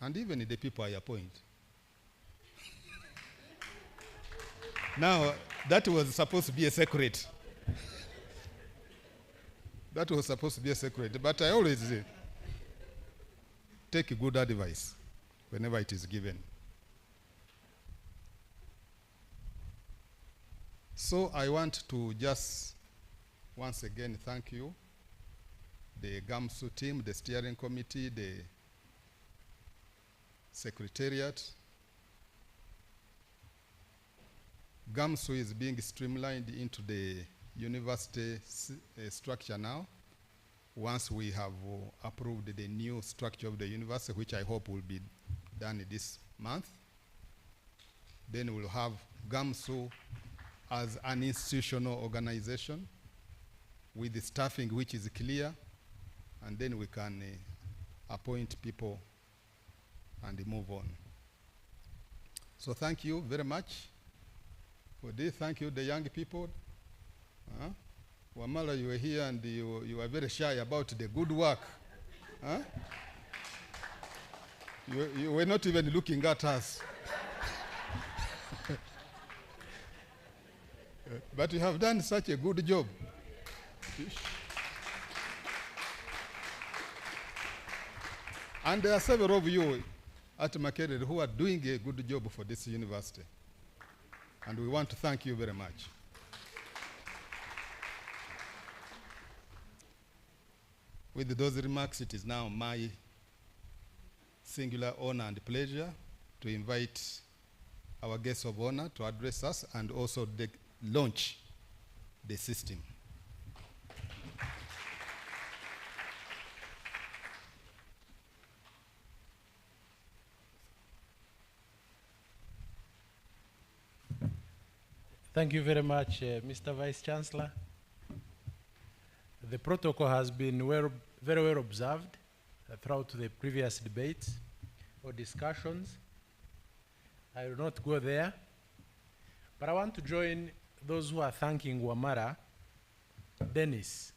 and even the people I appoint. Now, that was supposed to be a secret. That was supposed to be a secret, but I always take good advice whenever it is given. So I want to just once again thank you, the GAMSU team, the steering committee, the secretariat. GAMSU is being streamlined into the university structure now. Once we have approved the new structure of the university, which I hope will be done this month, then we'll have GAMSU as an institutional organization with the staffing which is clear, and then we can appoint people and move on. So thank you very much for this. Thank you, the young people. Wamala, you were here and you were very shy about the good work. You were not even looking at us. But you have done such a good job. And there are several of you at Makerere who are doing a good job for this university. And we want to thank you very much. With those remarks, it is now my singular honor and pleasure to invite our guests of honor to address us and also launch the system. Thank you very much, Mr. Vice Chancellor. The protocol has been very well observed throughout the previous debates or discussions. I will not go there, but I want to join those who are thanking Wamara, Dennis,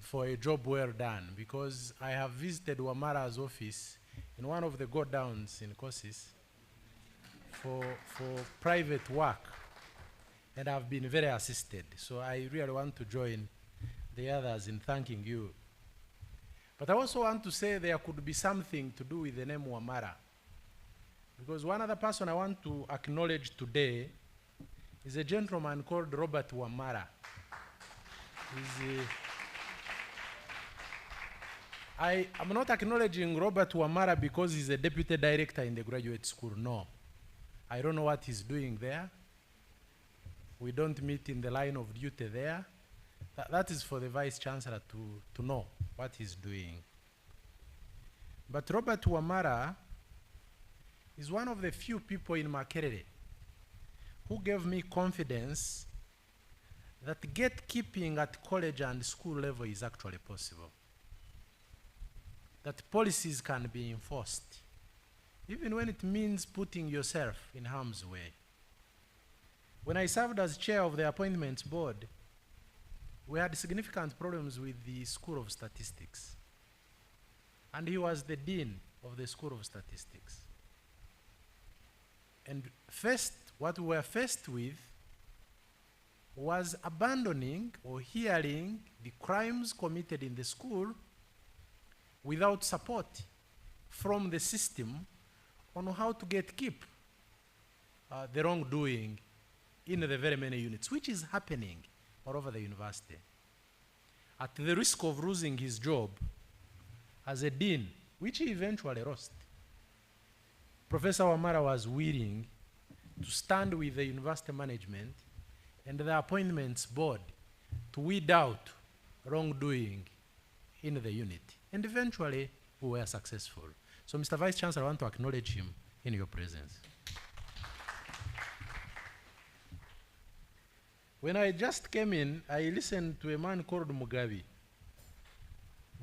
for a job well done, because I have visited Wamara's office in one of the go-downs in courses for private work, and I've been very assisted. So I really want to join the others in thanking you. But I also want to say there could be something to do with the name Wamara, because one other person I want to acknowledge today is a gentleman called Robert Wamara. I'm not acknowledging Robert Wamara because he's a deputy director in the graduate school. No. I don't know what he's doing there. We don't meet in the line of duty there. That is for the Vice Chancellor to know what he's doing. But Robert Wamara is one of the few people in Makerere who gave me confidence that gatekeeping at college and school level is actually possible. That policies can be enforced, even when it means putting yourself in harm's way. When I served as chair of the appointments board, we had significant problems with the School of Statistics. And he was the dean of the School of Statistics. And first, what we were faced with was abandoning or hearing the crimes committed in the school without support from the system on how to gatekeep the wrongdoing in the very many units, which is happening all over the university. At the risk of losing his job as a dean, which he eventually lost, Professor Wamara was willing to stand with the university management and the appointments board to weed out wrongdoing in the unit. And eventually, we were successful. So, Mr. Vice Chancellor, I want to acknowledge him in your presence. When I just came in, I listened to a man called Mugabe.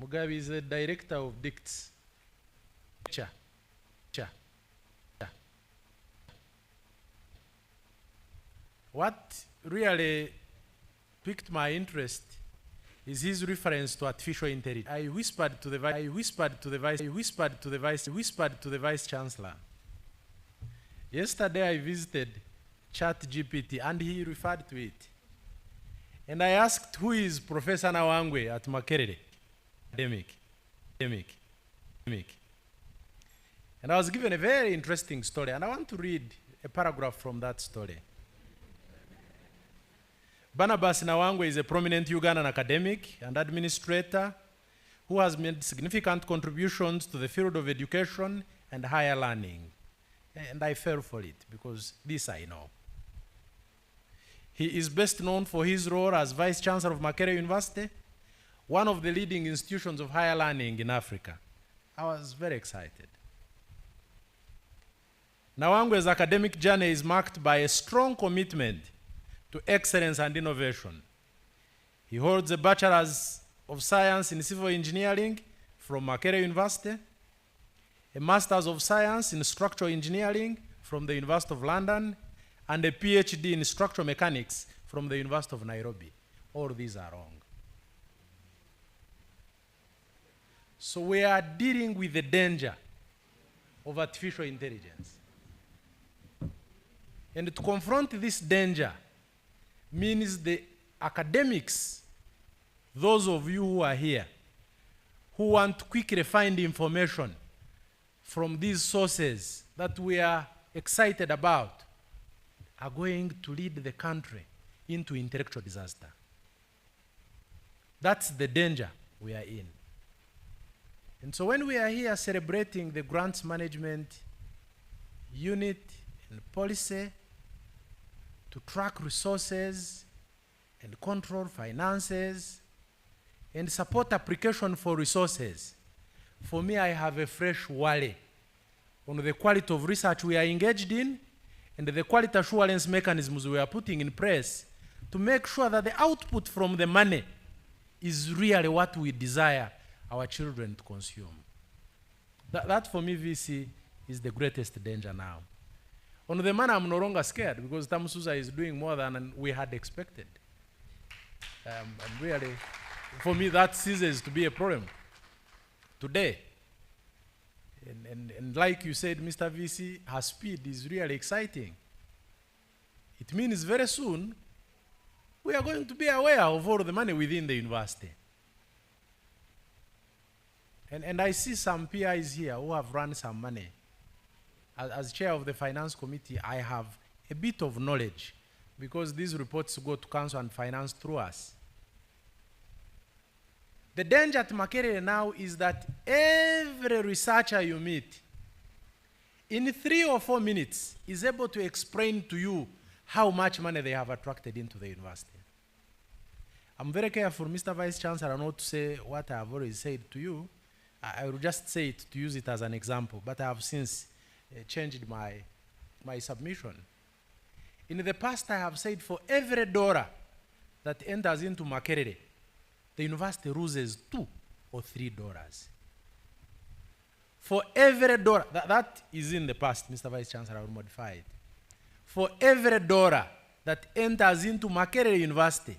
Mugabe is the director of DICTS. Cha. What really piqued my interest is his reference to artificial intelligence. I whispered to the vice chancellor. Yesterday I visited ChatGPT and he referred to it. And I asked, who is Professor Nawangwe at Makerere? Academic. And I was given a very interesting story, and I want to read a paragraph from that story. Barnabas Nawangwe is a prominent Ugandan academic and administrator who has made significant contributions to the field of education and higher learning. And I fell for it because this I know. He is best known for his role as Vice Chancellor of Makerere University, one of the leading institutions of higher learning in Africa. I was very excited. Nawangwe's academic journey is marked by a strong commitment to excellence and innovation. He holds a Bachelor's of Science in Civil Engineering from Makerere University, a Master's of Science in Structural Engineering from the University of London, and a PhD in Structural Mechanics from the University of Nairobi. All these are wrong. So we are dealing with the danger of artificial intelligence. And to confront this danger means the academics, those of you who are here, who want to quickly find information from these sources that we are excited about, are going to lead the country into intellectual disaster. That's the danger we are in. And so when we are here celebrating the grants management unit and policy to track resources and control finances and support application for resources, for me, I have a fresh worry on the quality of research we are engaged in and the quality assurance mechanisms we are putting in place to make sure that the output from the money is really what we desire our children to consume. That for me, VC, is the greatest danger now. On the man, I'm no longer scared because Tamsuza is doing more than we had expected. And really, for me, that ceases to be a problem today. And like you said, Mr. VC, her speed is really exciting. It means very soon, we are going to be aware of all the money within the university. And I see some PIs here who have run some money. As chair of the finance committee, I have a bit of knowledge because these reports go to council and finance through us. The danger at Makerere now is that every researcher you meet, in 3 or 4 minutes, is able to explain to you how much money they have attracted into the university. I'm very careful, Mr. Vice Chancellor, not to say what I have already said to you. I will just say it to use it as an example, but I have since changed my submission. In the past, I have said for every dollar that enters into Makerere, the university loses $2 or $3. For every dollar, that is in the past, Mr. Vice Chancellor, I will modify it. For every dollar that enters into Makerere University,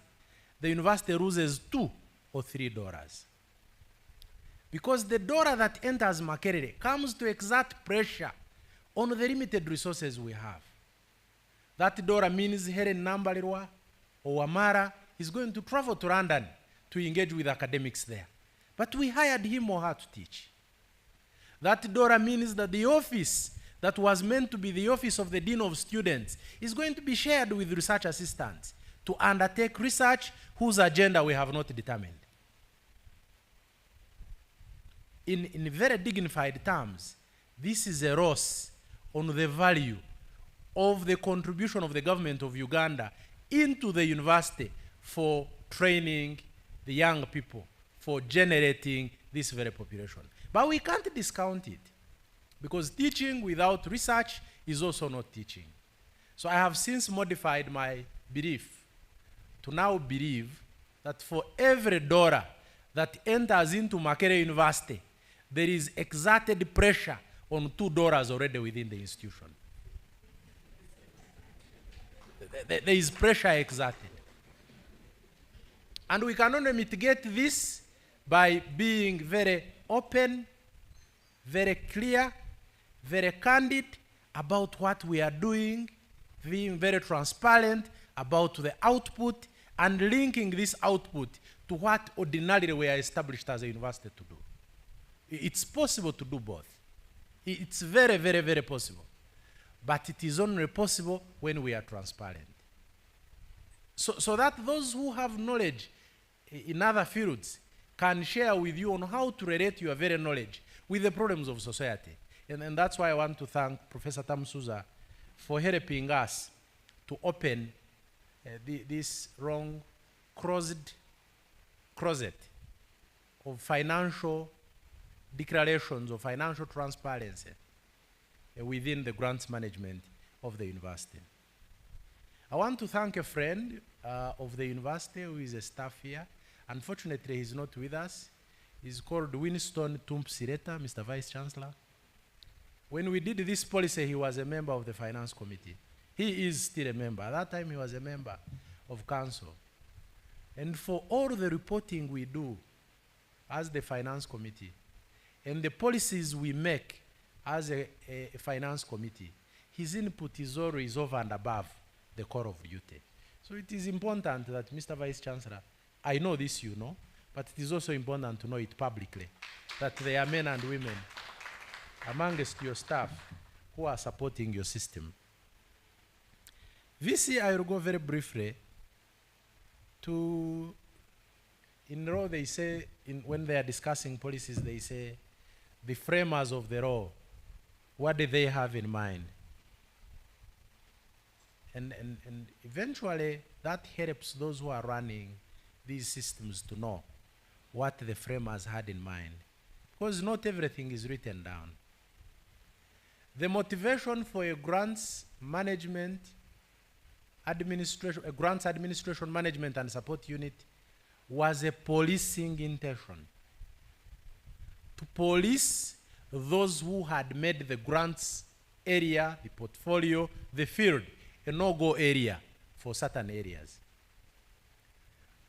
the university loses $2 or $3. Because the dollar that enters Makerere comes to exert pressure on the limited resources we have. That dollar means Helen Nambalirwa or Wamara is going to travel to London to engage with academics there. But we hired him or her to teach. That dollar means that the office that was meant to be the office of the Dean of Students is going to be shared with research assistants to undertake research whose agenda we have not determined. In very dignified terms, this is a loss on the value of the contribution of the government of Uganda into the university for training the young people, for generating this very population. But we can't discount it, because teaching without research is also not teaching. So I have since modified my belief to now believe that for every dollar that enters into Makerere University, there is exerted pressure on $2 already within the institution. There is pressure exerted. And we can only mitigate this by being very open, very clear, very candid about what we are doing, being very transparent about the output, and linking this output to what ordinarily we are established as a university to do. It's possible to do both. It's very, very, very possible. But it is only possible when we are transparent. So that those who have knowledge in other fields can share with you on how to relate your very knowledge with the problems of society. And that's why I want to thank Professor Tamsuza for helping us to open this wrong closet of financial declarations of financial transparency within the grants management of the university. I want to thank a friend of the university who is a staff here. Unfortunately, he's not with us. He's called Winston Tumpsireta, Mr. Vice Chancellor. When we did this policy, he was a member of the Finance Committee. He is still a member. At that time, he was a member of Council. And for all the reporting we do as the Finance Committee, and the policies we make as a Finance Committee, his input is always over and above the core of duty. So it is important that, Mr. Vice Chancellor, I know this you know, but it is also important to know it publicly, that there are men and women amongst your staff who are supporting your system. VC, I will go very briefly to, in law they say, when they are discussing policies, they say, the framers of the law, what do they have in mind? And eventually, that helps those who are running these systems to know what the framers had in mind. Because not everything is written down. The motivation for a grants management administration, a grants administration management and support unit was a policing intention. To police those who had made the grants area, the portfolio, the field, a no-go area for certain areas.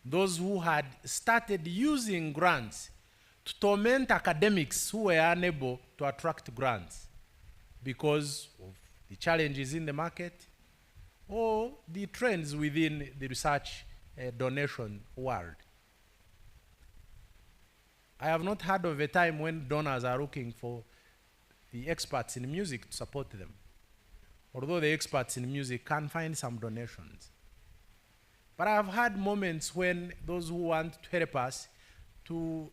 Those who had started using grants to torment academics who were unable to attract grants because of the challenges in the market or the trends within the research donation world. I have not heard of a time when donors are looking for the experts in music to support them, although the experts in music can find some donations. But I have had moments when those who want to help us to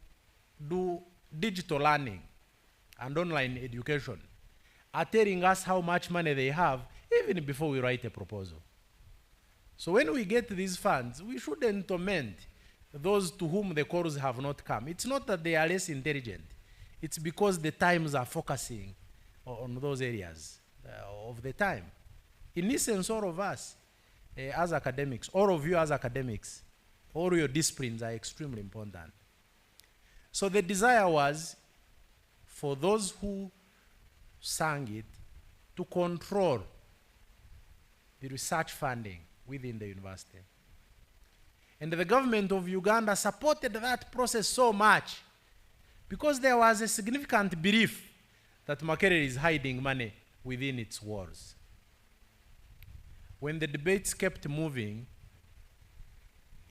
do digital learning and online education are telling us how much money they have even before we write a proposal. So when we get these funds, we shouldn't torment those to whom the calls have not come. It's not that they are less intelligent. It's because the times are focusing on those areas of the time. In essence, all of us as academics, all of you as academics, all your disciplines are extremely important. So the desire was for those who sang it to control the research funding within the university. And the government of Uganda supported that process so much because there was a significant belief that Makerere is hiding money within its walls. When the debates kept moving,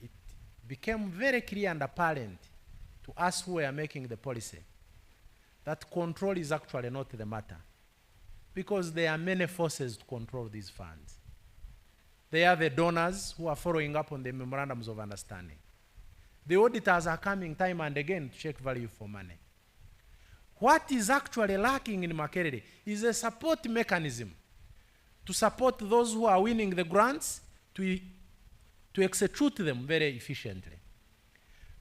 it became very clear and apparent to us who were making the policy that control is actually not the matter, because there are many forces to control these funds. They are the donors who are following up on the memorandums of understanding. The auditors are coming time and again to check value for money. What is actually lacking in Makerere is a support mechanism to support those who are winning the grants to execute them very efficiently.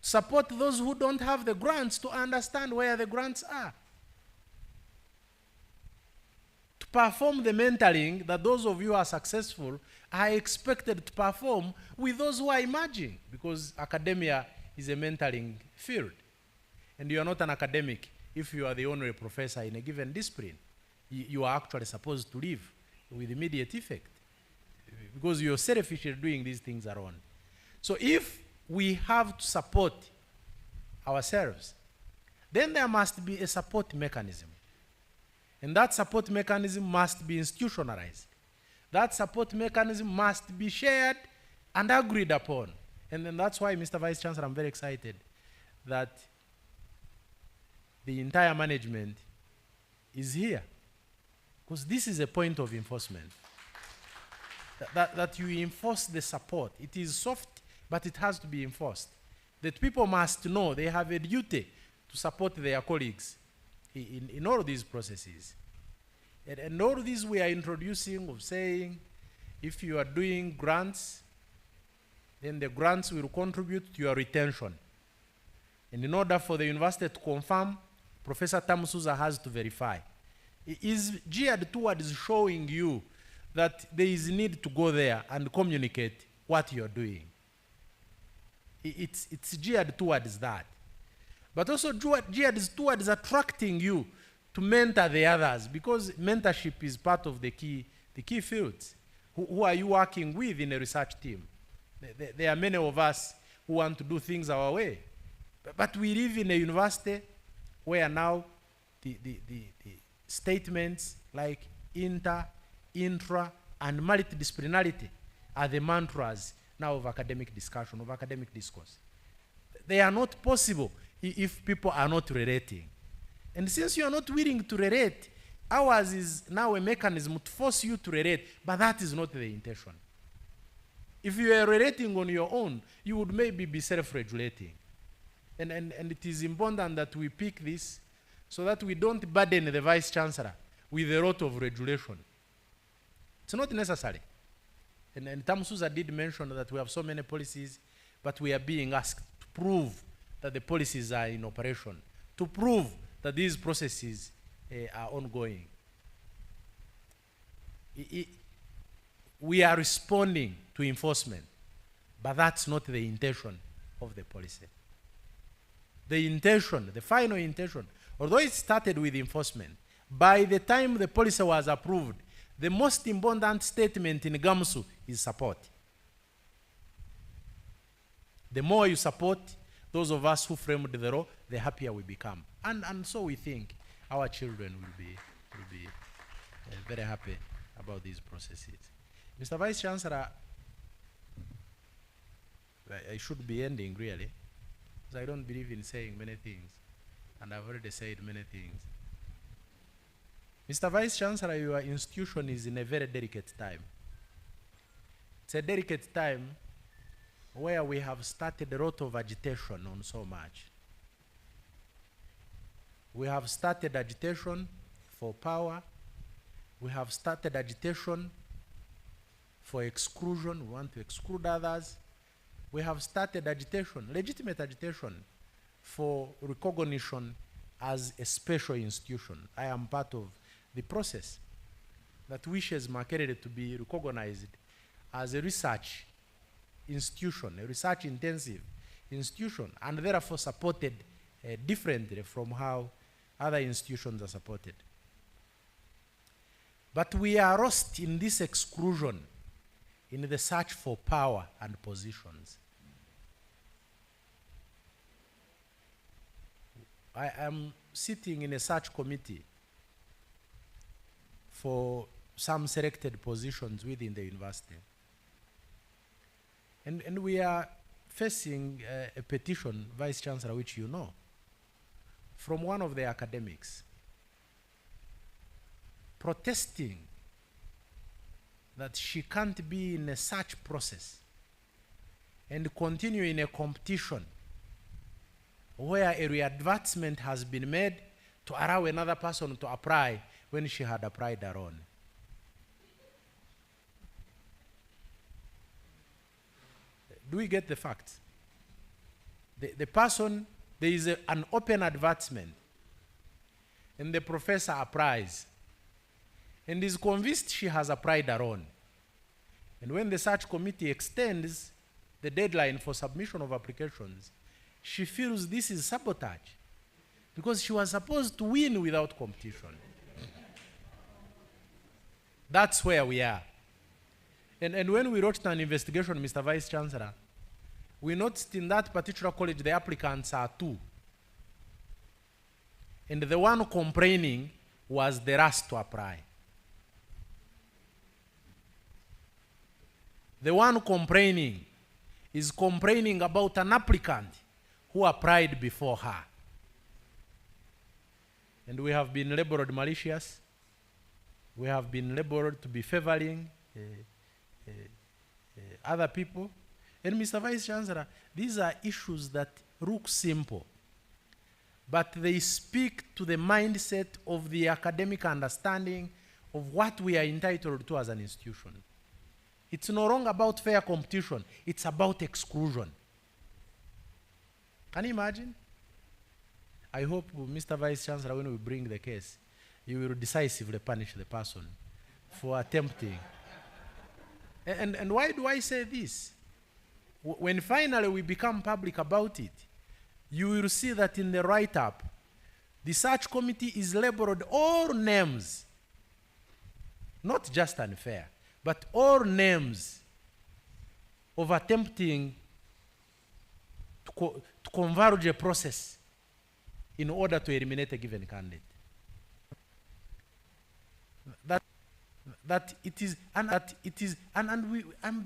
Support those who don't have the grants to understand where the grants are. To perform the mentoring that those of you who are successful are expected to perform with those who are emerging, because academia is a mentoring field. And you are not an academic if you are the only professor in a given discipline. You are actually supposed to live with immediate effect, because you're selfishly doing these things alone. So if we have to support ourselves, then there must be a support mechanism. And that support mechanism must be institutionalized. That support mechanism must be shared and agreed upon. And then that's why, Mr. Vice Chancellor, I'm very excited that the entire management is here. Because this is a point of enforcement. That you enforce the support. It is soft, but it has to be enforced. That people must know they have a duty to support their colleagues in all these processes. And all these we are introducing of saying, if you are doing grants, then the grants will contribute to your retention. And in order for the university to confirm, Professor Tamusuza has to verify. It is geared towards showing you that there is need to go there and communicate what you're doing. It's geared towards that. But also geared towards attracting you to mentor the others, because mentorship is part of the key fields. Who are you working with in a research team? There are many of us who want to do things our way. But we live in a university where now the statements like inter, intra, and multidisciplinarity are the mantras now of academic discussion, of academic discourse. They are not possible if people are not relating. And since you are not willing to relate, ours is now a mechanism to force you to relate, but that is not the intention. If you are relating on your own, you would maybe be self-regulating. And it is important that we pick this so that we don't burden the Vice Chancellor with a lot of regulation. It's not necessary. And Tamusuza did mention that we have so many policies, but we are being asked to prove that the policies are in operation, to prove that these processes are ongoing. We are responding to enforcement, but that's not the intention of the policy. The intention, the final intention, although it started with enforcement, by the time the policy was approved, the most important statement in GAMSU is support. The more you support those of us who framed the law, the happier we become. And so we think our children will be very happy about these processes. Mr. Vice Chancellor, I should be ending really, because I don't believe in saying many things, and I've already said many things. Mr. Vice Chancellor, your institution is in a very delicate time. It's a delicate time where we have started a lot of agitation on so much. We have started agitation for power. We have started agitation for exclusion. We want to exclude others. We have started agitation, legitimate agitation, for recognition as a special institution. I am part of the process that wishes Makerere to be recognized as a research institution, a research-intensive institution, and therefore supported differently from how other institutions are supported. But we are lost in this exclusion, in the search for power and positions. I am sitting in a search committee for some selected positions within the university. And we are facing a petition, Vice Chancellor, which you know, from one of the academics, protesting that she can't be in a search process and continue in a competition where a readvertisement has been made to allow another person to apply when she had applied her own. Do we get the facts? The person, there is an open advertisement, and the professor applies, and is convinced she has applied her own. And when the search committee extends the deadline for submission of applications, she feels this is sabotage because she was supposed to win without competition. That's where we are. And when we wrote an investigation, Mr. Vice Chancellor, we noticed in that particular college the applicants are 2. And the one complaining was the last to apply. The one complaining is complaining about an applicant who applied before her. And we have been labeled malicious. We have been labeled to be favoring other people. And Mr. Vice Chancellor, these are issues that look simple, but they speak to the mindset of the academic understanding of what we are entitled to as an institution. It's no longer about fair competition, it's about exclusion. Can you imagine? I hope, Mr. Vice Chancellor, when we bring the case, you will decisively punish the person for attempting. And why do I say this? When finally we become public about it, you will see that in the write-up, the search committee is labeled all names, not just unfair, but all names of attempting to converge a process in order to eliminate a given candidate. I'm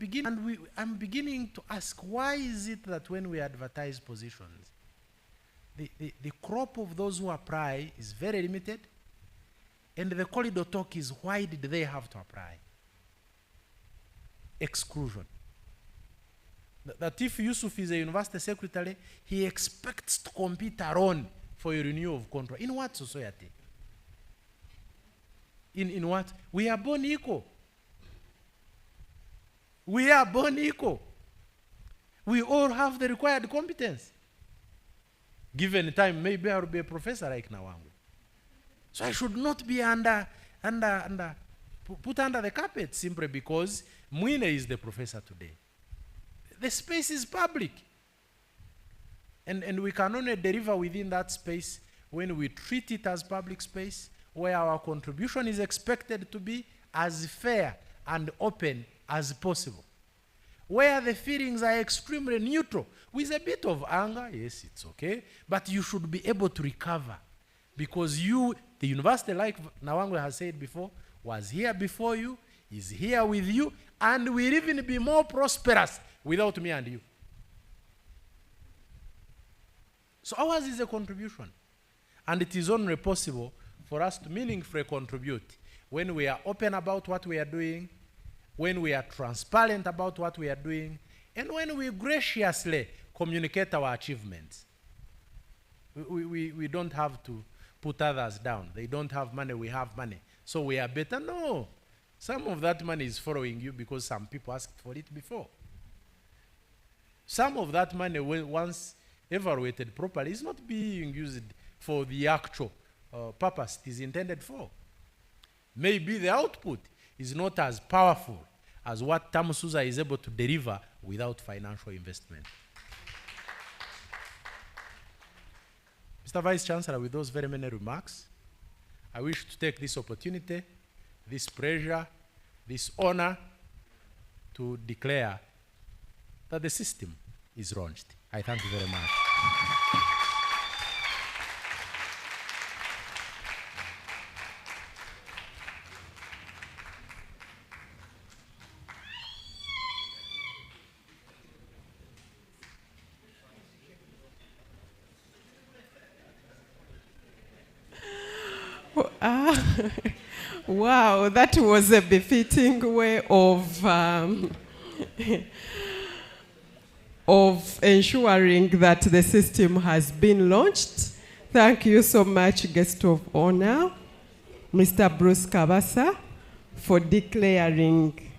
beginning to ask, why is it that when we advertise positions, the crop of those who apply is very limited, and the corridor talk is, why did they have to apply? Exclusion. That if Yusuf is a university secretary, he expects to compete alone for a renewal of contract. In what society? In what? We are born equal. We are born equal. We all have the required competence. Given time, maybe I will be a professor like Nawangu. So I should not be put under the carpet simply because Mwine is the professor today. The space is public. And we can only deliver within that space when we treat it as public space, where our contribution is expected to be as fair and open as possible. Where the feelings are extremely neutral, with a bit of anger, yes, it's okay, but you should be able to recover. Because you, the university, like Nawangu has said before, was here before you, is here with you, and will even be more prosperous without me and you. So ours is a contribution. And it is only possible for us to meaningfully contribute when we are open about what we are doing, when we are transparent about what we are doing, and when we graciously communicate our achievements. We don't have to put others down. They don't have money, we have money, so we are better. No. Some of that money is following you because some people asked for it before. Some of that money, once evaluated properly, is not being used for the actual purpose it is intended for. Maybe the output is not as powerful as what TAMSUZA is able to deliver without financial investment. Mr. Vice Chancellor, with those very many remarks, I wish to take this opportunity, this pleasure, this honor to declare that the system is launched. I thank you very much. Wow, that was a befitting way of ensuring that the system has been launched. Thank you so much, guest of honor, Mr. Bruce Kavasa, for declaring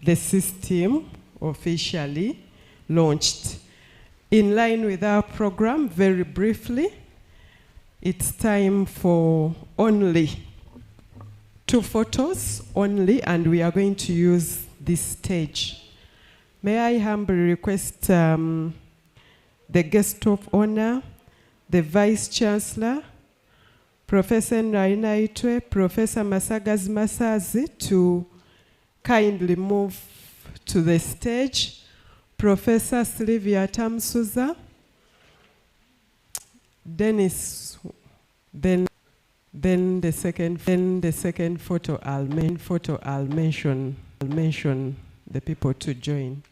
the system officially launched. In line with our program, very briefly, it's time for only 2 photos only, and we are going to use this stage. May I humbly request the guest of honor, the Vice Chancellor, Professor Nainaitwe, Professor Masagazi Masazi, to kindly move to the stage. Professor Sylvia Tamsuza, Dennis, then the second photo I'll mention the people to join.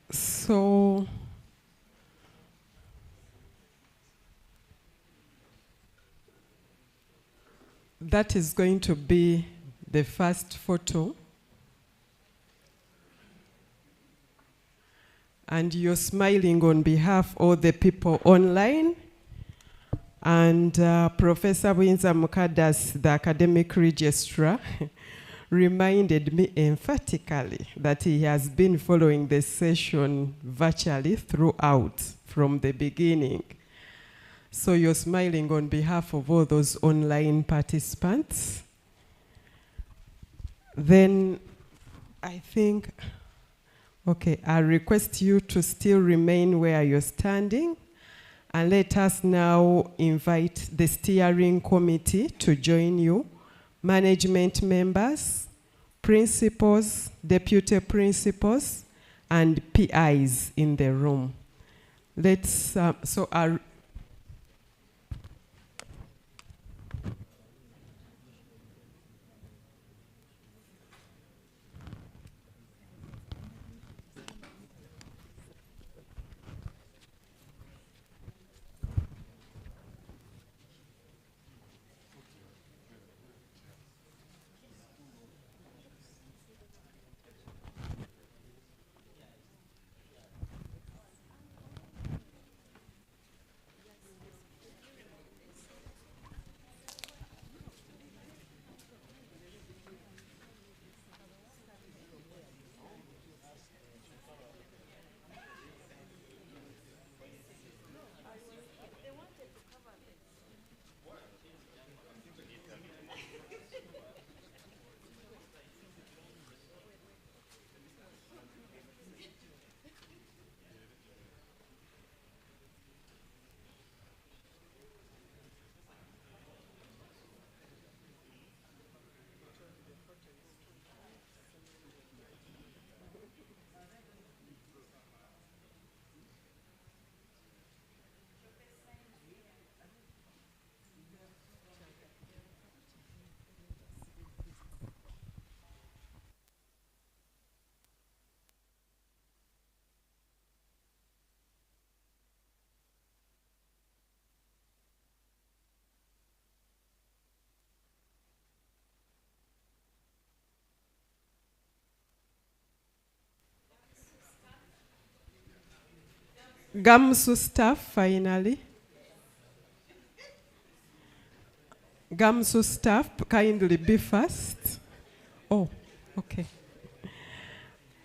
So that is going to be the first photo. And you're smiling on behalf of the people online. And Professor Winza Mukadas, the academic registrar, reminded me emphatically that he has been following the session virtually throughout from the beginning. So you're smiling on behalf of all those online participants. Then I think, okay, I request you to still remain where you're standing, and let us now invite the steering committee to join you, management members, principals, deputy principals, and PIs in the room. Let's, so our GAMSU staff, finally. GAMSU staff, kindly be first. Oh, okay.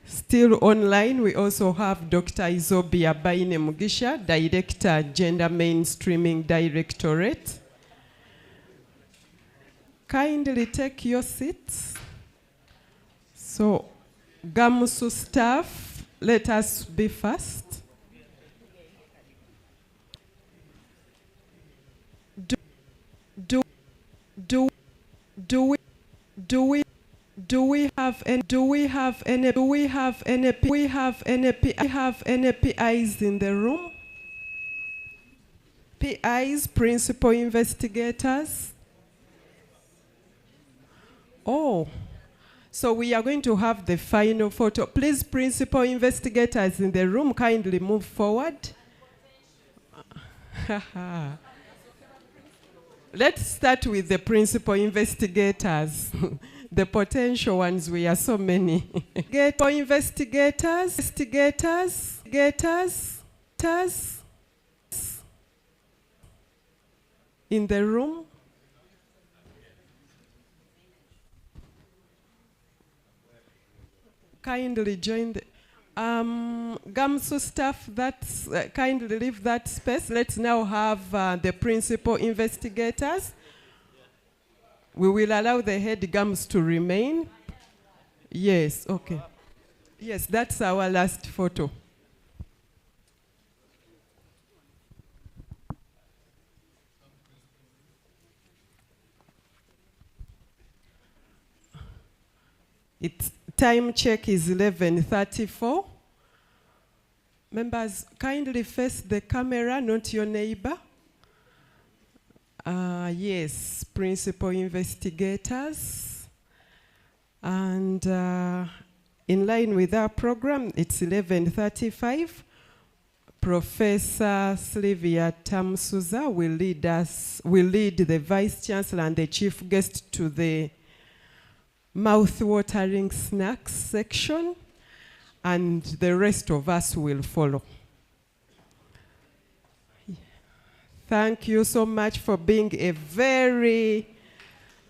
Still online, we also have Dr. Izobia Baine Mugisha, Director, Gender Mainstreaming Directorate. Kindly take your seats. So, GAMSU staff, let us be first. Do we have any PIs in the room? PIs, principal investigators. Oh, so we are going to have the final photo. Please, principal investigators in the room, kindly move forward. Let's start with the principal investigators. The potential ones, we are so many. Investigators, in the room. kindly join the GAMSU staff, that's kindly leave that space. Let's now have the principal investigators. We will allow the head GAMS to remain. Yes, okay. Yes, that's our last photo. Its time check is 11:34. Members, kindly face the camera, not your neighbor. Yes, principal investigators. And in line with our program, it's 11:35. Professor Sylvia Tamsuza will lead the Vice Chancellor and the Chief Guest to the mouth-watering snacks section, and the rest of us will follow. Thank you so much for being a very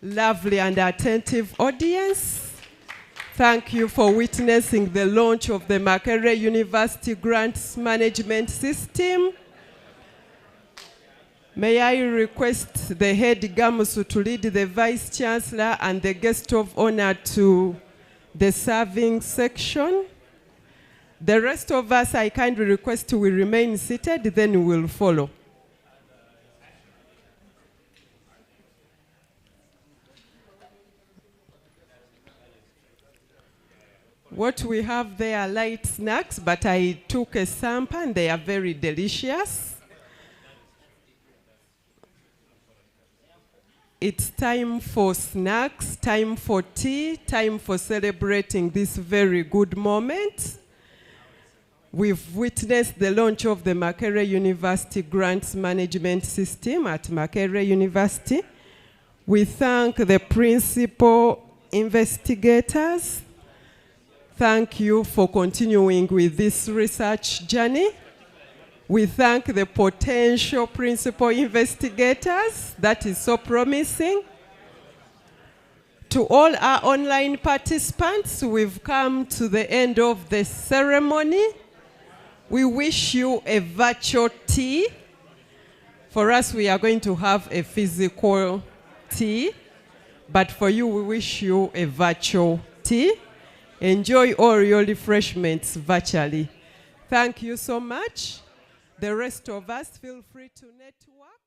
lovely and attentive audience. Thank you for witnessing the launch of the Makerere University Grants Management System. May I request the head GAMSU to lead the Vice Chancellor and the guest of honor to the serving section. The rest of us, I kindly request we remain seated, then we will follow. What we have there are light snacks, but I took a sample and they are very delicious. It's time for snacks, time for tea, time for celebrating this very good moment. We've witnessed the launch of the Makerere University Grants Management System at Makerere University. We thank the principal investigators. Thank you for continuing with this research journey. We thank the potential principal investigators. That is so promising. To all our online participants, we've come to the end of the ceremony. We wish you a virtual tea. For us, we are going to have a physical tea, but for you, we wish you a virtual tea. Enjoy all your refreshments virtually. Thank you so much. The rest of us, feel free to network.